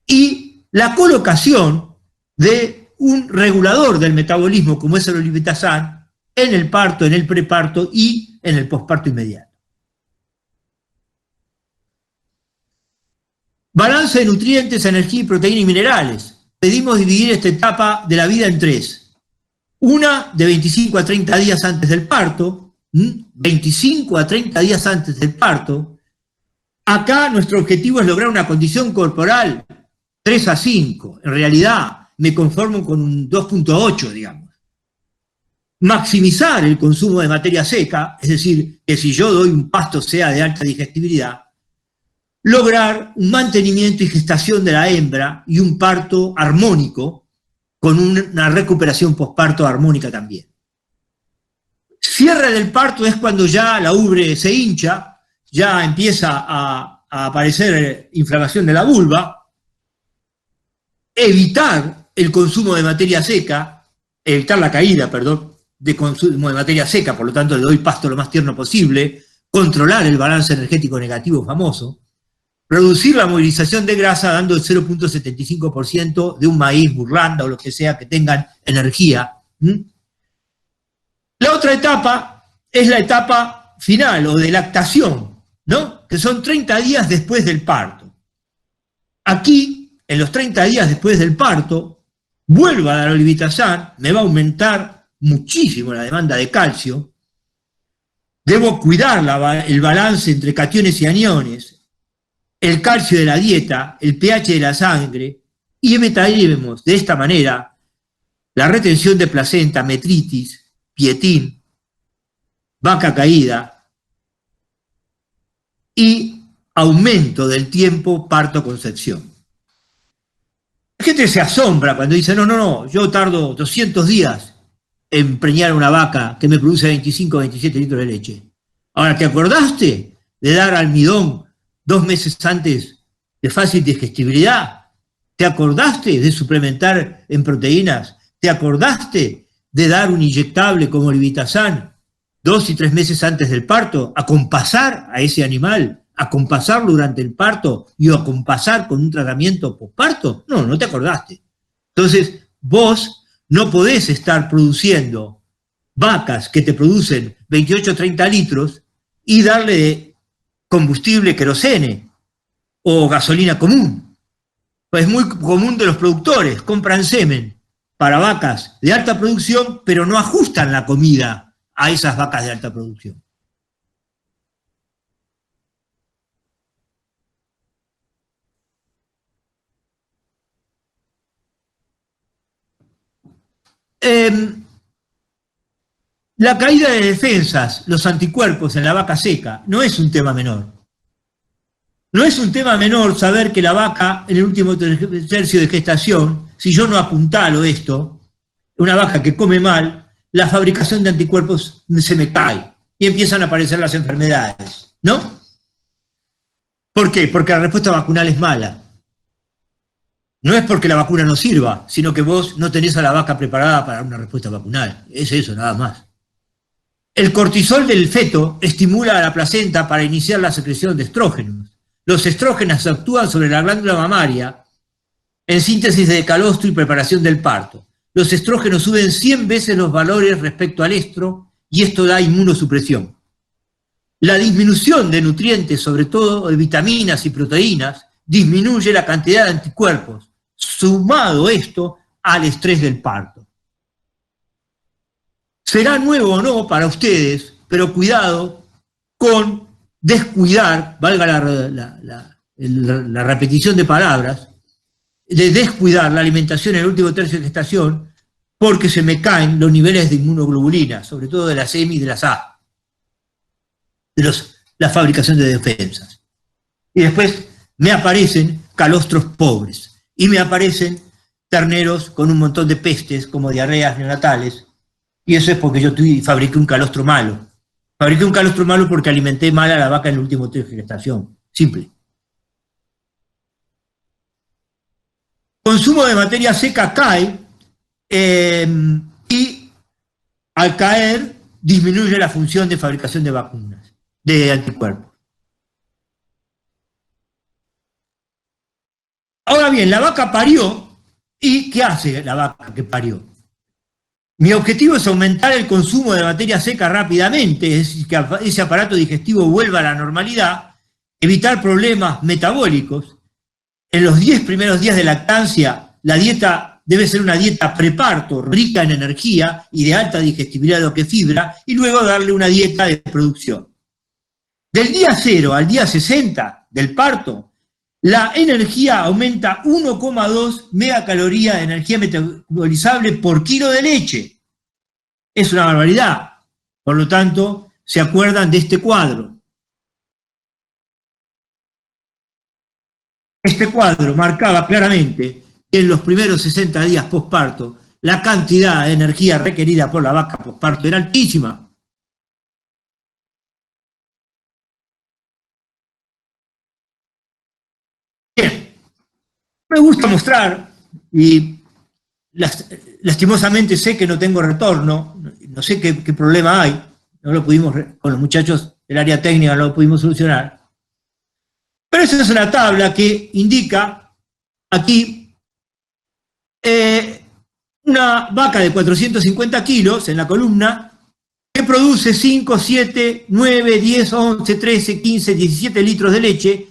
Y la colocación de un regulador del metabolismo como es el olipitazán en el parto, en el preparto y en el posparto inmediato. Balance de nutrientes, energía, proteína y minerales. Pedimos dividir esta etapa de la vida en 3. Una de 25 a 30 días antes del parto, 25 a 30 días antes del parto. Acá nuestro objetivo es lograr una condición corporal 3 a 5. En realidad me conformo con un 2.8, digamos. Maximizar el consumo de materia seca, es decir, que si yo doy un pasto sea de alta digestibilidad, lograr un mantenimiento y gestación de la hembra y un parto armónico con una recuperación posparto armónica también. Cierre del parto es cuando ya la ubre se hincha, ya empieza a aparecer inflamación de la vulva. Evitar el consumo de materia seca, evitar la caída, de consumo de materia seca, por lo tanto le doy pasto lo más tierno posible, controlar el balance energético negativo famoso, reducir la movilización de grasa dando el 0.75% de un maíz, burlanda o lo que sea que tengan energía. La otra etapa es la etapa final o de lactación, ¿no? Que son 30 días después del parto. Aquí, en los 30 días después del parto, vuelvo a dar olipitazán, me va a aumentar muchísimo la demanda de calcio, debo cuidar el balance entre cationes y aniones, el calcio de la dieta, el pH de la sangre, y evitaremos de esta manera la retención de placenta, metritis, pietín, vaca caída y aumento del tiempo parto-concepción. La gente se asombra cuando dice, no, yo tardo 200 días en preñar una vaca que me produce 25 o 27 litros de leche. Ahora, ¿te acordaste de dar almidón 2 meses antes de fácil digestibilidad? ¿Te acordaste de suplementar en proteínas? ¿Te acordaste de dar un inyectable como olipitazán 2 y 3 meses antes del parto? ¿Acompasar a ese animal? ¿Acompasarlo durante el parto y acompasar con un tratamiento posparto? No te acordaste. Entonces, vos no podés estar produciendo vacas que te producen 28 o 30 litros y darle combustible querosene o gasolina común. Pues es muy común de los productores, compran semen para vacas de alta producción, pero no ajustan la comida a esas vacas de alta producción. La caída de defensas, los anticuerpos en la vaca seca, no es un tema menor. No es un tema menor saber que la vaca, en el último tercio de gestación, si yo no apuntalo esto, una vaca que come mal, la fabricación de anticuerpos se me cae y empiezan a aparecer las enfermedades, ¿no? ¿Por qué? Porque la respuesta vacunal es mala. No es porque la vacuna no sirva, sino que vos no tenés a la vaca preparada para una respuesta vacunal. Es eso, nada más. El cortisol del feto estimula a la placenta para iniciar la secreción de estrógenos. Los estrógenos actúan sobre la glándula mamaria en síntesis de calostro y preparación del parto. Los estrógenos suben 100 veces los valores respecto al estro y esto da inmunosupresión. La disminución de nutrientes, sobre todo de vitaminas y proteínas, disminuye la cantidad de anticuerpos, sumado esto al estrés del parto. Será nuevo o no para ustedes, pero cuidado con descuidar, valga la repetición de palabras, de descuidar la alimentación en el último tercio de gestación porque se me caen los niveles de inmunoglobulina, sobre todo de las M y de las A, de la fabricación de defensas. Y después me aparecen calostros pobres y me aparecen terneros con un montón de pestes como diarreas neonatales, y eso es porque yo fabriqué un calostro malo. Fabriqué un calostro malo porque alimenté mal a la vaca en el último tercio de gestación. Simple. Consumo de materia seca cae y al caer disminuye la función de fabricación de vacunas, de anticuerpos. Ahora bien, la vaca parió, ¿y qué hace la vaca que parió? Mi objetivo es aumentar el consumo de materia seca rápidamente, es decir, que ese aparato digestivo vuelva a la normalidad, evitar problemas metabólicos. En los 10 primeros días de lactancia, la dieta debe ser una dieta preparto, rica en energía y de alta digestibilidad de lo que fibra, y luego darle una dieta de producción. Del día 0 al día 60 del parto, la energía aumenta 1,2 megacalorías de energía metabolizable por kilo de leche. Es una barbaridad. Por lo tanto, se acuerdan de este cuadro. Este cuadro marcaba claramente que en los primeros 60 días posparto, la cantidad de energía requerida por la vaca posparto era altísima. Bien, me gusta mostrar, y lastimosamente sé que no tengo retorno, no sé qué problema hay, no lo pudimos, con los muchachos del área técnica no lo pudimos solucionar. Pero esa es una tabla que indica aquí una vaca de 450 kilos en la columna que produce 5, 7, 9, 10, 11, 13, 15, 17 litros de leche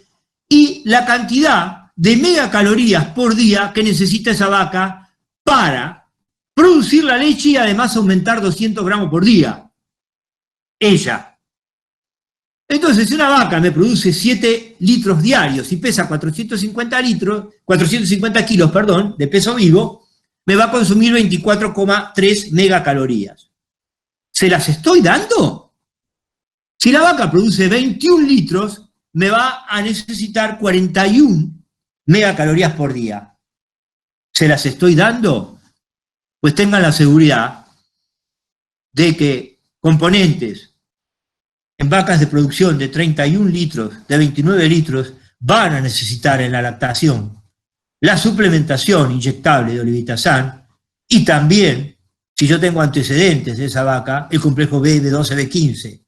y la cantidad de megacalorías por día que necesita esa vaca para producir la leche y además aumentar 200 gramos por día. Ella. Entonces, si una vaca me produce 7 litros diarios y pesa 450 kilos, de peso vivo, me va a consumir 24,3 megacalorías. ¿Se las estoy dando? Si la vaca produce 21 litros, me va a necesitar 41 megacalorías por día. ¿Se las estoy dando? Pues tengan la seguridad de que componentes en vacas de producción de 31 litros, de 29 litros, van a necesitar en la lactación la suplementación inyectable de olivitazán y también, si yo tengo antecedentes de esa vaca, el complejo B, B12, B15.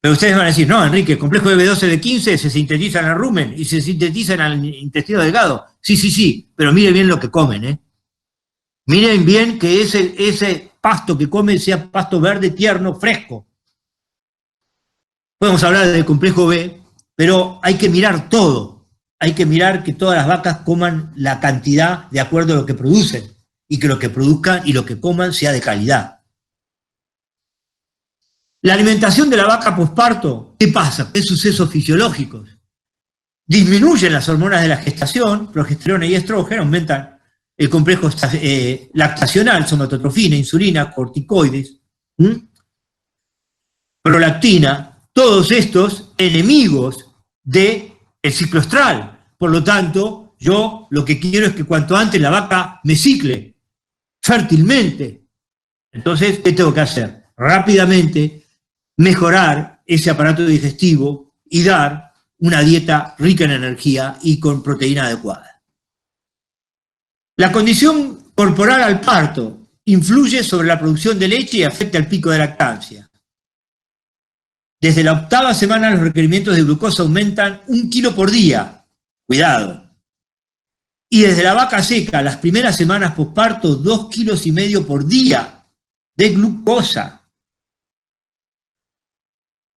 Pero ustedes van a decir, no, Enrique, el complejo B, B12, B15 se sintetiza en el rumen y se sintetiza en el intestino delgado. Sí, pero miren bien lo que comen, ¿eh? Miren bien que ese pasto que come sea pasto verde, tierno, fresco. Podemos hablar del complejo B, pero hay que mirar todo. Hay que mirar que todas las vacas coman la cantidad de acuerdo a lo que producen y que lo que produzcan y lo que coman sea de calidad. La alimentación de la vaca posparto, ¿qué pasa? ¿Qué sucesos fisiológicos? Disminuyen las hormonas de la gestación, progesterona y estrógeno, aumentan el complejo lactacional, somatotrofina, insulina, corticoides, prolactina, todos estos enemigos del ciclo estral. Por lo tanto, yo lo que quiero es que cuanto antes la vaca me cicle fértilmente. Entonces, ¿qué tengo que hacer? Rápidamente mejorar ese aparato digestivo y dar una dieta rica en energía y con proteína adecuada. La condición corporal al parto influye sobre la producción de leche y afecta el pico de lactancia. Desde la 8ª semana los requerimientos de glucosa aumentan 1 kilo por día. Cuidado. Y desde la vaca seca, las primeras semanas posparto, 2,5 kilos por día de glucosa.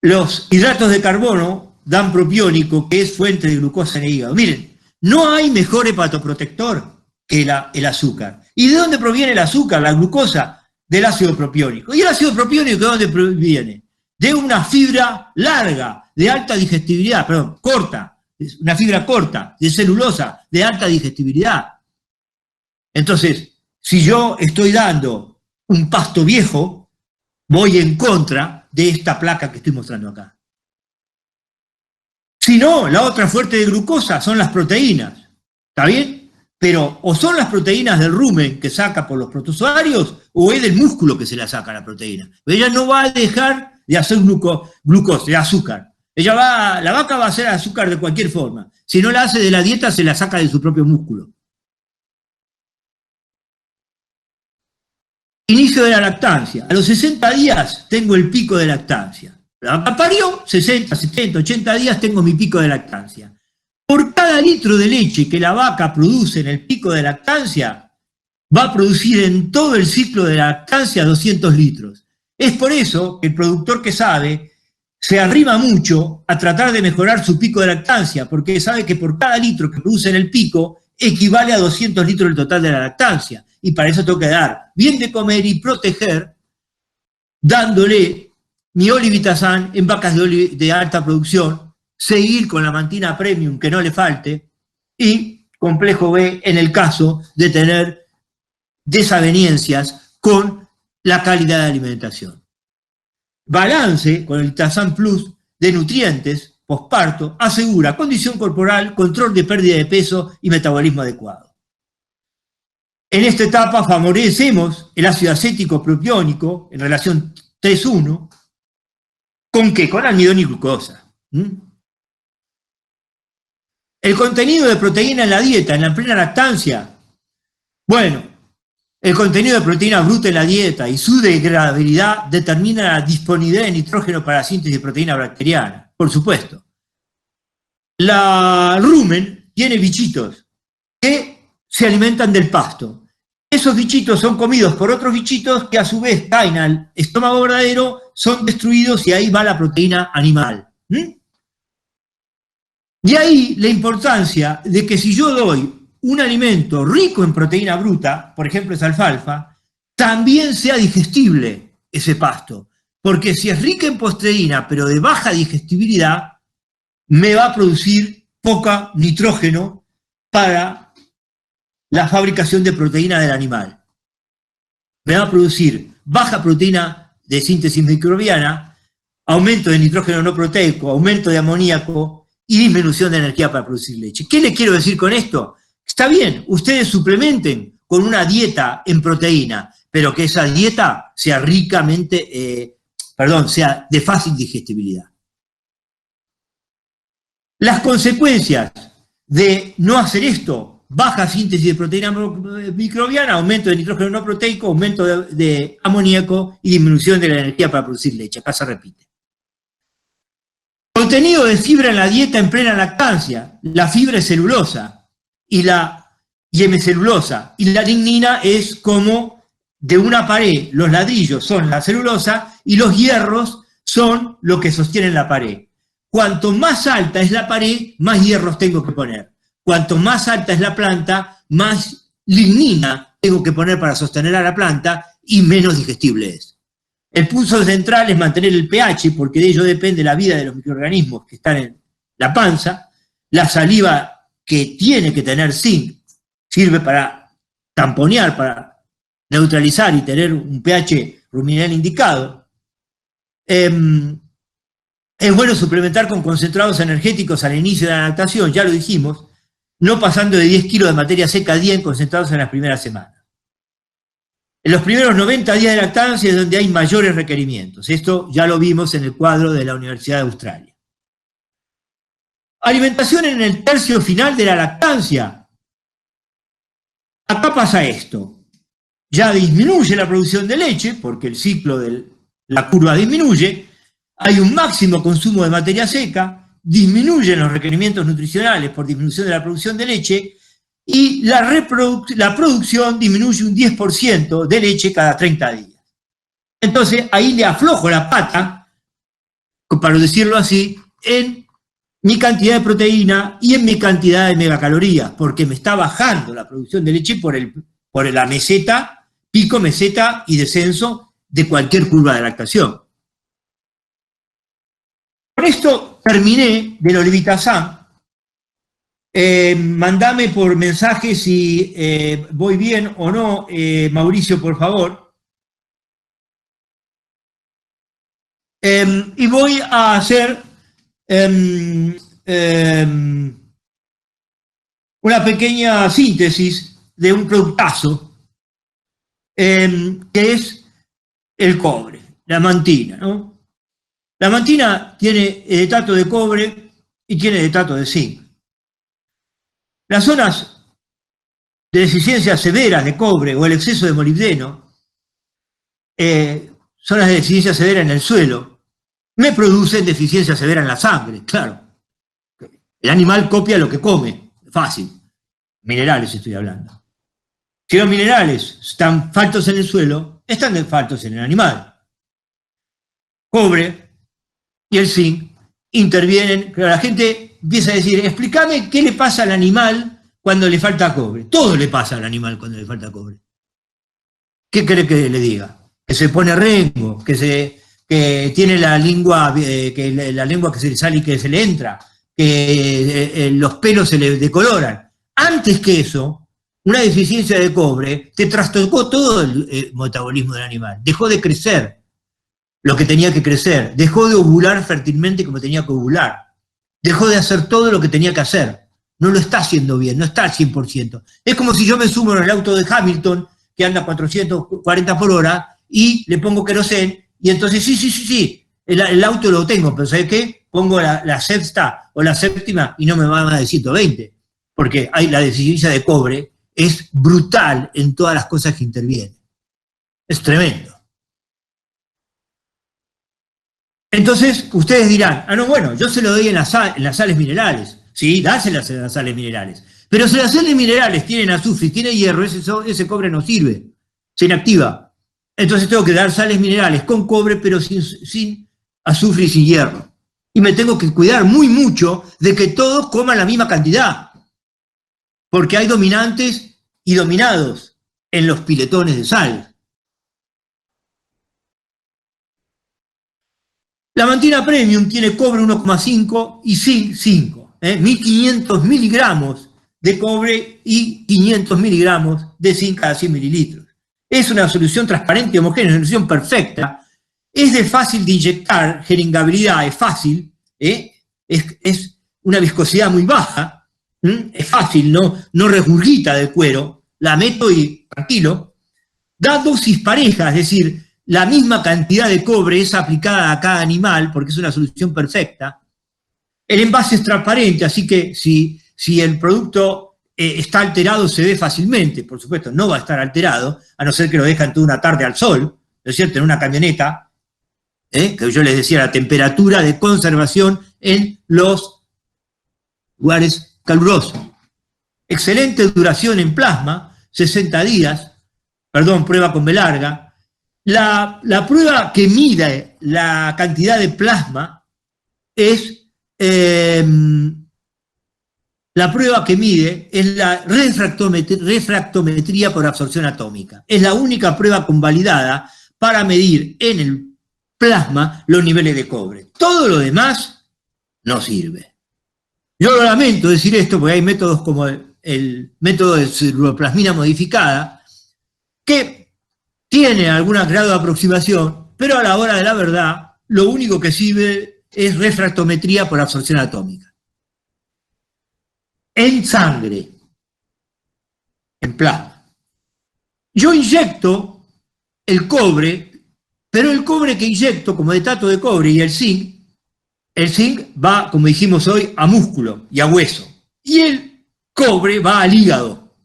Los hidratos de carbono dan propiónico, que es fuente de glucosa en el hígado. Miren, no hay mejor hepatoprotector que el azúcar. ¿Y de dónde proviene el azúcar, la glucosa? Del ácido propiónico. ¿Y el ácido propiónico de dónde proviene? De una fibra larga, de alta digestibilidad, perdón, corta, una fibra corta, de celulosa, de alta digestibilidad. Entonces, si yo estoy dando un pasto viejo, voy en contra de esta placa que estoy mostrando acá. Si no, la otra fuente de glucosa son las proteínas, ¿está bien? Pero o son las proteínas del rumen que saca por los protozoarios o es del músculo que se la saca la proteína. Pero ella no va a dejar de hacer glucosa, de azúcar. La vaca va a hacer azúcar de cualquier forma. Si no la hace de la dieta, se la saca de su propio músculo. Inicio de la lactancia. A los 60 días tengo el pico de lactancia. La vaca parió, 60, 70, 80 días tengo mi pico de lactancia. Por cada litro de leche que la vaca produce en el pico de lactancia, va a producir en todo el ciclo de lactancia 200 litros. Es por eso que el productor que sabe se arrima mucho a tratar de mejorar su pico de lactancia, porque sabe que por cada litro que produce en el pico equivale a 200 litros el total de la lactancia. Y para eso tengo que dar bien de comer y proteger dándole mi Olivitasan en vacas de alta producción, seguir con la mantina premium que no le falte y complejo B en el caso de tener desavenencias con la calidad de alimentación. Balance con el Tasan Plus de nutrientes posparto asegura condición corporal, control de pérdida de peso y metabolismo adecuado. En esta etapa favorecemos el ácido acético propiónico en relación 3:1. ¿Con qué? Con almidón y glucosa. El contenido de proteína en la dieta, en la plena lactancia. Bueno, el contenido de proteína bruta en la dieta y su degradabilidad determina la disponibilidad de nitrógeno para la síntesis de proteína bacteriana, por supuesto. La rumen tiene bichitos que se alimentan del pasto. Esos bichitos son comidos por otros bichitos que a su vez caen al estómago verdadero, son destruidos y ahí va la proteína animal. De ahí la importancia de que si yo doy un alimento rico en proteína bruta, por ejemplo es alfalfa, también sea digestible ese pasto. Porque si es rica en proteína pero de baja digestibilidad, me va a producir poca nitrógeno para la fabricación de proteína del animal. Me va a producir baja proteína de síntesis microbiana, aumento de nitrógeno no proteico, aumento de amoníaco y disminución de energía para producir leche. ¿Qué le quiero decir con esto? Está bien, ustedes suplementen con una dieta en proteína, pero que esa dieta sea sea de fácil digestibilidad. Las consecuencias de no hacer esto: baja síntesis de proteína microbiana, aumento de nitrógeno no proteico, aumento de amoníaco y disminución de la energía para producir leche. Acá se repite. Contenido de fibra en la dieta en plena lactancia. La fibra es celulosa y hemicelulosa. Y la lignina es como de una pared, los ladrillos son la celulosa y los hierros son lo que sostienen la pared. Cuanto más alta es la pared, más hierros tengo que poner. Cuanto más alta es la planta, más lignina tengo que poner para sostener a la planta y menos digestible es. El punto central es mantener el pH, porque de ello depende la vida de los microorganismos que están en la panza. La saliva, que tiene que tener zinc, sirve para tamponear, para neutralizar y tener un pH ruminal indicado. Es bueno suplementar con concentrados energéticos al inicio de la lactación, ya lo dijimos, no pasando de 10 kilos de materia seca día en concentrados en las primeras semanas. En los primeros 90 días de lactancia es donde hay mayores requerimientos. Esto ya lo vimos en el cuadro de la Universidad de Australia. Alimentación en el tercio final de la lactancia. Acá pasa esto. Ya disminuye la producción de leche, porque el ciclo de la curva disminuye, hay un máximo consumo de materia seca, disminuyen los requerimientos nutricionales por disminución de la producción de leche, y la producción disminuye un 10% de leche cada 30 días. Entonces, ahí le aflojo la pata, para decirlo así, en mi cantidad de proteína y en mi cantidad de megacalorías, porque me está bajando la producción de leche por la meseta, pico, meseta y descenso de cualquier curva de lactación. Con esto terminé del olivitazam. Mandame por mensaje si voy bien o no, Mauricio, por favor. Y voy a hacer una pequeña síntesis de un productazo, que es el cobre, la mantina, ¿no? La mantina tiene edetato de cobre y tiene edetato de zinc. Las zonas de deficiencias severas de cobre o el exceso de molibdeno, zonas de deficiencia severa en el suelo, me producen deficiencia severa en la sangre, claro. El animal copia lo que come, fácil. Minerales estoy hablando. Si los minerales están faltos en el suelo, están faltos en el animal. Cobre y el zinc intervienen, pero la gente empieza a decir, explícame qué le pasa al animal cuando le falta cobre. Todo le pasa al animal cuando le falta cobre. ¿Qué cree que le diga? Que se pone rengo, que tiene la lengua que se le sale y que se le entra, que los pelos se le decoloran. Antes que eso, una deficiencia de cobre te trastocó todo el metabolismo del animal. Dejó de crecer lo que tenía que crecer, dejó de ovular fértilmente como tenía que ovular, dejó de hacer todo lo que tenía que hacer. No lo está haciendo bien, no está al 100%. Es como si yo me subo en el auto de Hamilton, que anda a 440 por hora, y le pongo querosén, y entonces sí, el auto lo tengo, pero ¿sabes qué? Pongo la sexta o la séptima y no me va más de 120, porque hay la deficiencia de cobre, es brutal en todas las cosas que intervienen. Es tremendo. Entonces, ustedes dirán, no, bueno, yo se lo doy en las sales minerales. Sí, dáselas en las sales minerales. Pero si las sales minerales tienen azufre y tienen hierro, ese cobre no sirve, se inactiva. Entonces tengo que dar sales minerales con cobre, pero sin azufre y sin hierro. Y me tengo que cuidar muy mucho de que todos coman la misma cantidad. Porque hay dominantes y dominados en los piletones de sal. La mantina premium tiene cobre 1,5 y zinc 5, 1500 miligramos de cobre y 500 miligramos de zinc cada 100 mililitros. Es una solución transparente y homogénea, una solución perfecta, es de fácil de inyectar, jeringabilidad es fácil, es una viscosidad muy baja, es fácil, no regurgita del cuero, la meto y tranquilo, da dosis parejas, es decir, la misma cantidad de cobre es aplicada a cada animal, porque es una solución perfecta. El envase es transparente, así que si el producto está alterado se ve fácilmente. Por supuesto, no va a estar alterado, a no ser que lo dejan toda una tarde al sol, ¿no es cierto?, en una camioneta, que yo les decía, la temperatura de conservación en los lugares calurosos. Excelente duración en plasma, 60 días, prueba con B larga. La prueba que mide la cantidad de plasma es la prueba que mide es la refractometría por absorción atómica. Es la única prueba convalidada para medir en el plasma los niveles de cobre. Todo lo demás no sirve. Yo lo lamento decir esto porque hay métodos como el método de ceruloplasmina modificada que tiene algún grado de aproximación, pero a la hora de la verdad lo único que sirve es refractometría por absorción atómica. En sangre, en plasma. Yo inyecto el cobre, pero el cobre que inyecto como etato de cobre y el zinc va, como dijimos hoy, a músculo y a hueso. Y el cobre va al hígado.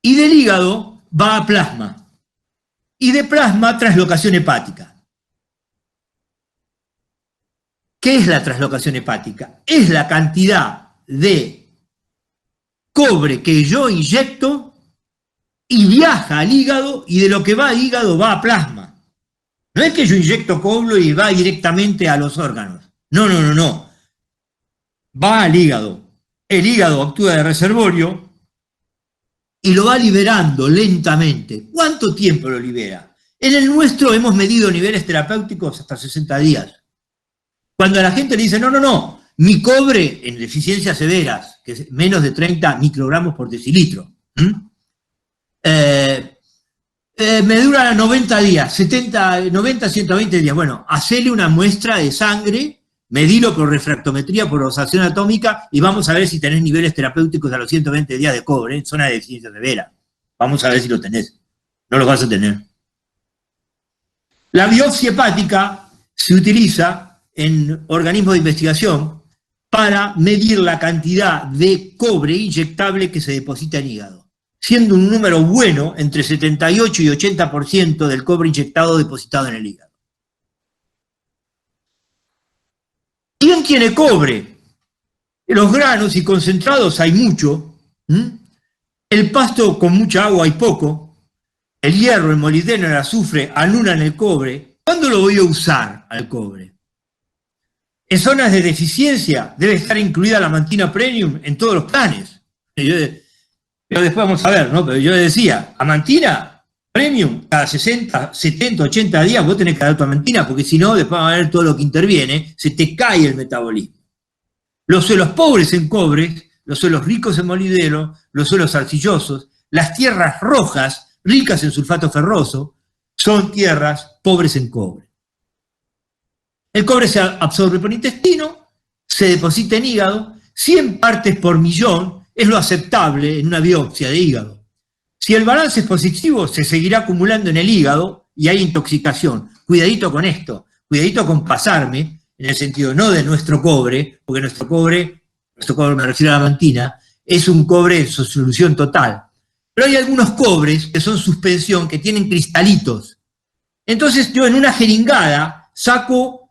Y del hígado va a plasma. Y de plasma, translocación hepática. ¿Qué es la translocación hepática? Es la cantidad de cobre que yo inyecto y viaja al hígado, y de lo que va al hígado va a plasma. No es que yo inyecto cobre y va directamente a los órganos. No. Va al hígado. El hígado actúa de reservorio y lo va liberando lentamente. ¿Cuánto tiempo lo libera? En el nuestro hemos medido niveles terapéuticos hasta 60 días. Cuando a la gente le dice, no, mi cobre en deficiencias severas, que es menos de 30 microgramos por decilitro, me dura 90 días, 90, 120 días. Bueno, hacele una muestra de sangre, medilo por refractometría, por observación atómica, y vamos a ver si tenés niveles terapéuticos a los 120 días de cobre, en zona de deficiencia severa. Vamos a ver si lo tenés. No lo vas a tener. La biopsia hepática se utiliza en organismos de investigación para medir la cantidad de cobre inyectable que se deposita en hígado, siendo un número bueno entre 78 y 80% del cobre inyectado depositado en el hígado. ¿Quién tiene cobre? Los granos y concentrados hay mucho, el pasto con mucha agua hay poco, el hierro, el molibdeno, el azufre anulan el cobre. ¿Cuándo lo voy a usar al cobre? En zonas de deficiencia debe estar incluida la amantina premium en todos los planes. Pero después vamos a ver, ¿no? Pero yo decía, amantina premium, cada 60, 70, 80 días vos tenés que dar tu amantina, porque si no, después va a ver todo lo que interviene, se te cae el metabolismo. Los suelos pobres en cobre, los suelos ricos en molibdeno, los suelos arcillosos, las tierras rojas, ricas en sulfato ferroso, son tierras pobres en cobre. El cobre se absorbe por intestino, se deposita en hígado, 100 partes por millón es lo aceptable en una biopsia de hígado. Si el balance es positivo, se seguirá acumulando en el hígado y hay intoxicación. Cuidadito con esto, cuidadito con pasarme, en el sentido no de nuestro cobre, porque nuestro cobre me refiero a la amantina, es un cobre en su solución total. Pero hay algunos cobres que son suspensión, que tienen cristalitos. Entonces yo en una jeringada saco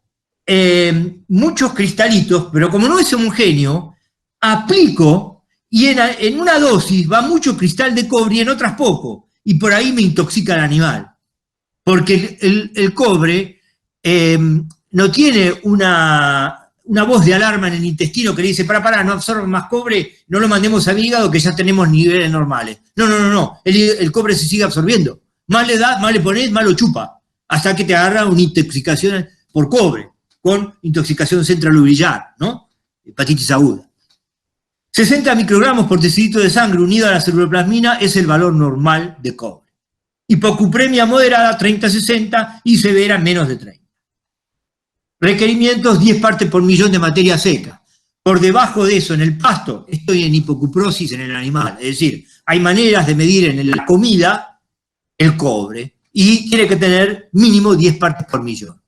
muchos cristalitos, pero como no es homogéneo, aplico y en una dosis va mucho cristal de cobre y en otras poco, y por ahí me intoxica el animal, porque el cobre no tiene una voz de alarma en el intestino que le dice, para, no absorba más cobre, no lo mandemos al hígado que ya tenemos niveles normales. No, el cobre se sigue absorbiendo, más le das, más le pones, más lo chupa, hasta que te agarra una intoxicación por cobre, con intoxicación central-urillar, ¿no? Hepatitis aguda. 60 microgramos por decilitro de sangre unido a la ceruloplasmina es el valor normal de cobre. Hipocupremia moderada, 30-60, y severa, menos de 30. Requerimientos, 10 partes por millón de materia seca. Por debajo de eso, en el pasto, estoy en hipocuprosis en el animal. Es decir, hay maneras de medir en la comida el cobre, y tiene que tener mínimo 10 partes por millón.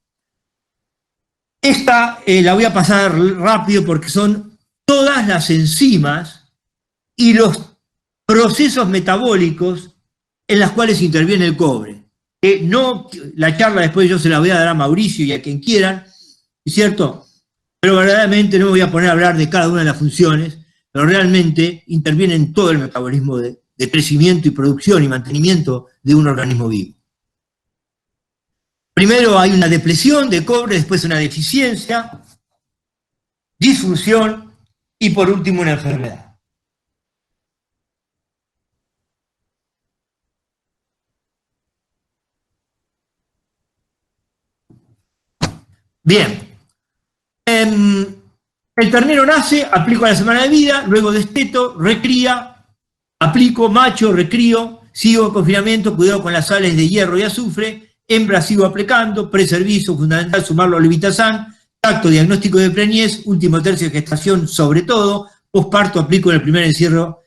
Esta la voy a pasar rápido porque son todas las enzimas y los procesos metabólicos en los cuales interviene el cobre. La charla después yo se la voy a dar a Mauricio y a quien quieran, ¿cierto? Pero verdaderamente no me voy a poner a hablar de cada una de las funciones, pero realmente interviene en todo el metabolismo de de crecimiento y producción y mantenimiento de un organismo vivo. Primero hay una depresión de cobre, después una deficiencia, disfunción y por último una enfermedad. Bien. El ternero nace, aplico a la semana de vida, luego desteto, recría, aplico, macho, recrío, sigo en confinamiento, cuidado con las sales de hierro y azufre, hembra sigo aplicando, preservicio, fundamental sumarlo a levitazán, tacto, diagnóstico de preñez, último tercio de gestación sobre todo, posparto aplico en el primer encierro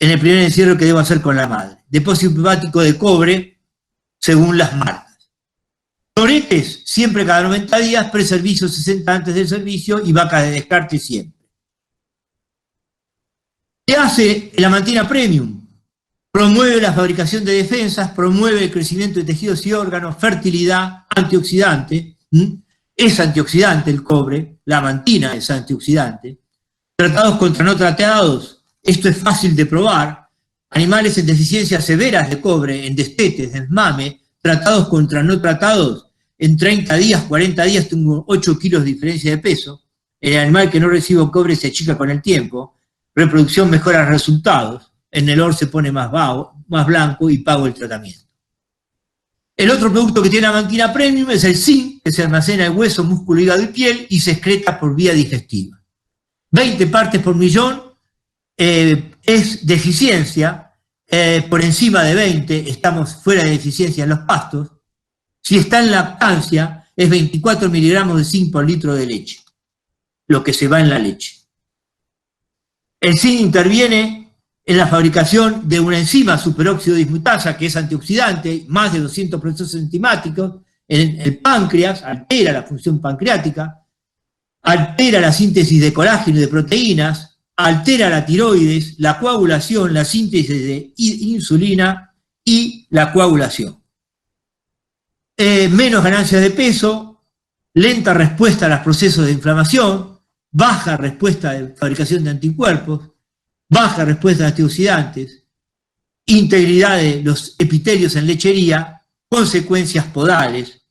que debo hacer con la madre. Depósito hepático de cobre según las marcas. Floretes, siempre cada 90 días, preservicio 60 antes del servicio y vaca de descarte siempre. ¿Qué hace la Amantina Premium? Promueve la fabricación de defensas, promueve el crecimiento de tejidos y órganos, fertilidad, antioxidante. Es antioxidante el cobre, la amantina es antioxidante. Tratados contra no tratados, esto es fácil de probar. Animales en deficiencias severas de cobre, en destetes, en mame, tratados contra no tratados, en 30 días, 40 días tengo 8 kilos de diferencia de peso. El animal que no recibe cobre se achica con el tiempo. Reproducción mejora resultados. En el OR se pone más blanco y pago el tratamiento. El otro producto que tiene la Amantina Premium es el zinc, que se almacena en hueso, músculo, hígado y piel y se excreta por vía digestiva. 20 partes por millón es deficiencia. Por encima de 20 estamos fuera de deficiencia en los pastos. Si está en lactancia, es 24 miligramos de zinc por litro de leche, lo que se va en la leche. El zinc interviene en la fabricación de una enzima superóxido dismutasa, que es antioxidante, más de 200 procesos enzimáticos, en el páncreas, altera la función pancreática, altera la síntesis de colágeno y de proteínas, altera la tiroides, la coagulación, la síntesis de insulina y la coagulación. Menos ganancias de peso, lenta respuesta a los procesos de inflamación, baja respuesta de fabricación de anticuerpos, baja respuesta de antioxidantes, integridad de los epitelios en lechería, consecuencias podales.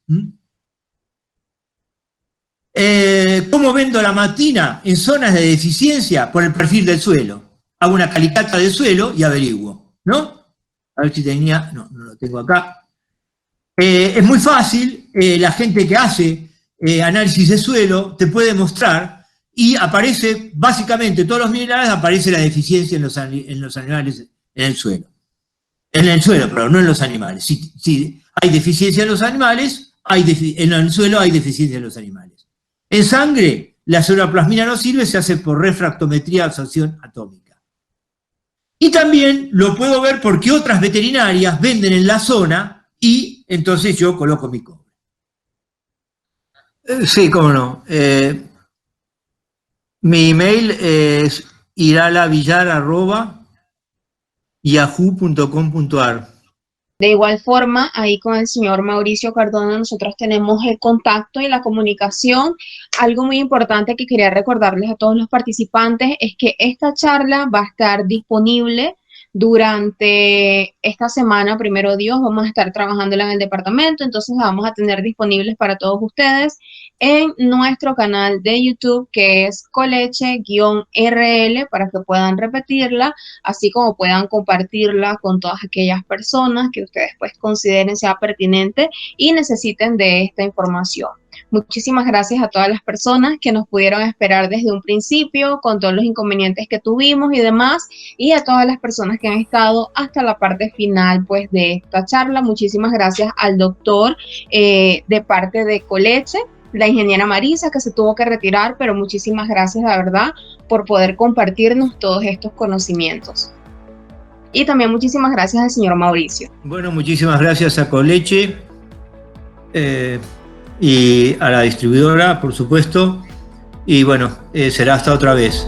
¿Cómo vendo la Amantina en zonas de deficiencia? Por el perfil del suelo. Hago una calicata del suelo y averiguo, ¿no? A ver si tenía, no lo tengo acá. Es muy fácil, la gente que hace análisis de suelo te puede mostrar y aparece, básicamente, todos los minerales, aparece la deficiencia en los animales, en el suelo. En el suelo, pero no en los animales. Si hay deficiencia en los animales, en el suelo hay deficiencia en los animales. En sangre, la ceruloplasmina no sirve, se hace por refractometría de absorción atómica. Y también lo puedo ver porque otras veterinarias venden en la zona y entonces yo coloco mi cobre. Sí, cómo no. Mi email es iralavillar@yahoo.com.ar. De igual forma, ahí con el señor Mauricio Cardona nosotros tenemos el contacto y la comunicación. Algo muy importante que quería recordarles a todos los participantes es que esta charla va a estar disponible durante esta semana, primero Dios, vamos a estar trabajándola en el departamento, entonces la vamos a tener disponibles para todos ustedes en nuestro canal de YouTube, que es Coleche-RL, para que puedan repetirla, así como puedan compartirla con todas aquellas personas que ustedes pues consideren sea pertinente y necesiten de esta información. Muchísimas gracias a todas las personas que nos pudieron esperar desde un principio, con todos los inconvenientes que tuvimos y demás, y a todas las personas que han estado hasta la parte final pues de esta charla. Muchísimas gracias al doctor de parte de Coleche, la ingeniera Marisa, que se tuvo que retirar, pero muchísimas gracias, la verdad, por poder compartirnos todos estos conocimientos. Y también muchísimas gracias al señor Mauricio. Bueno, muchísimas gracias a Coleche y a la distribuidora, por supuesto. Y bueno, será hasta otra vez.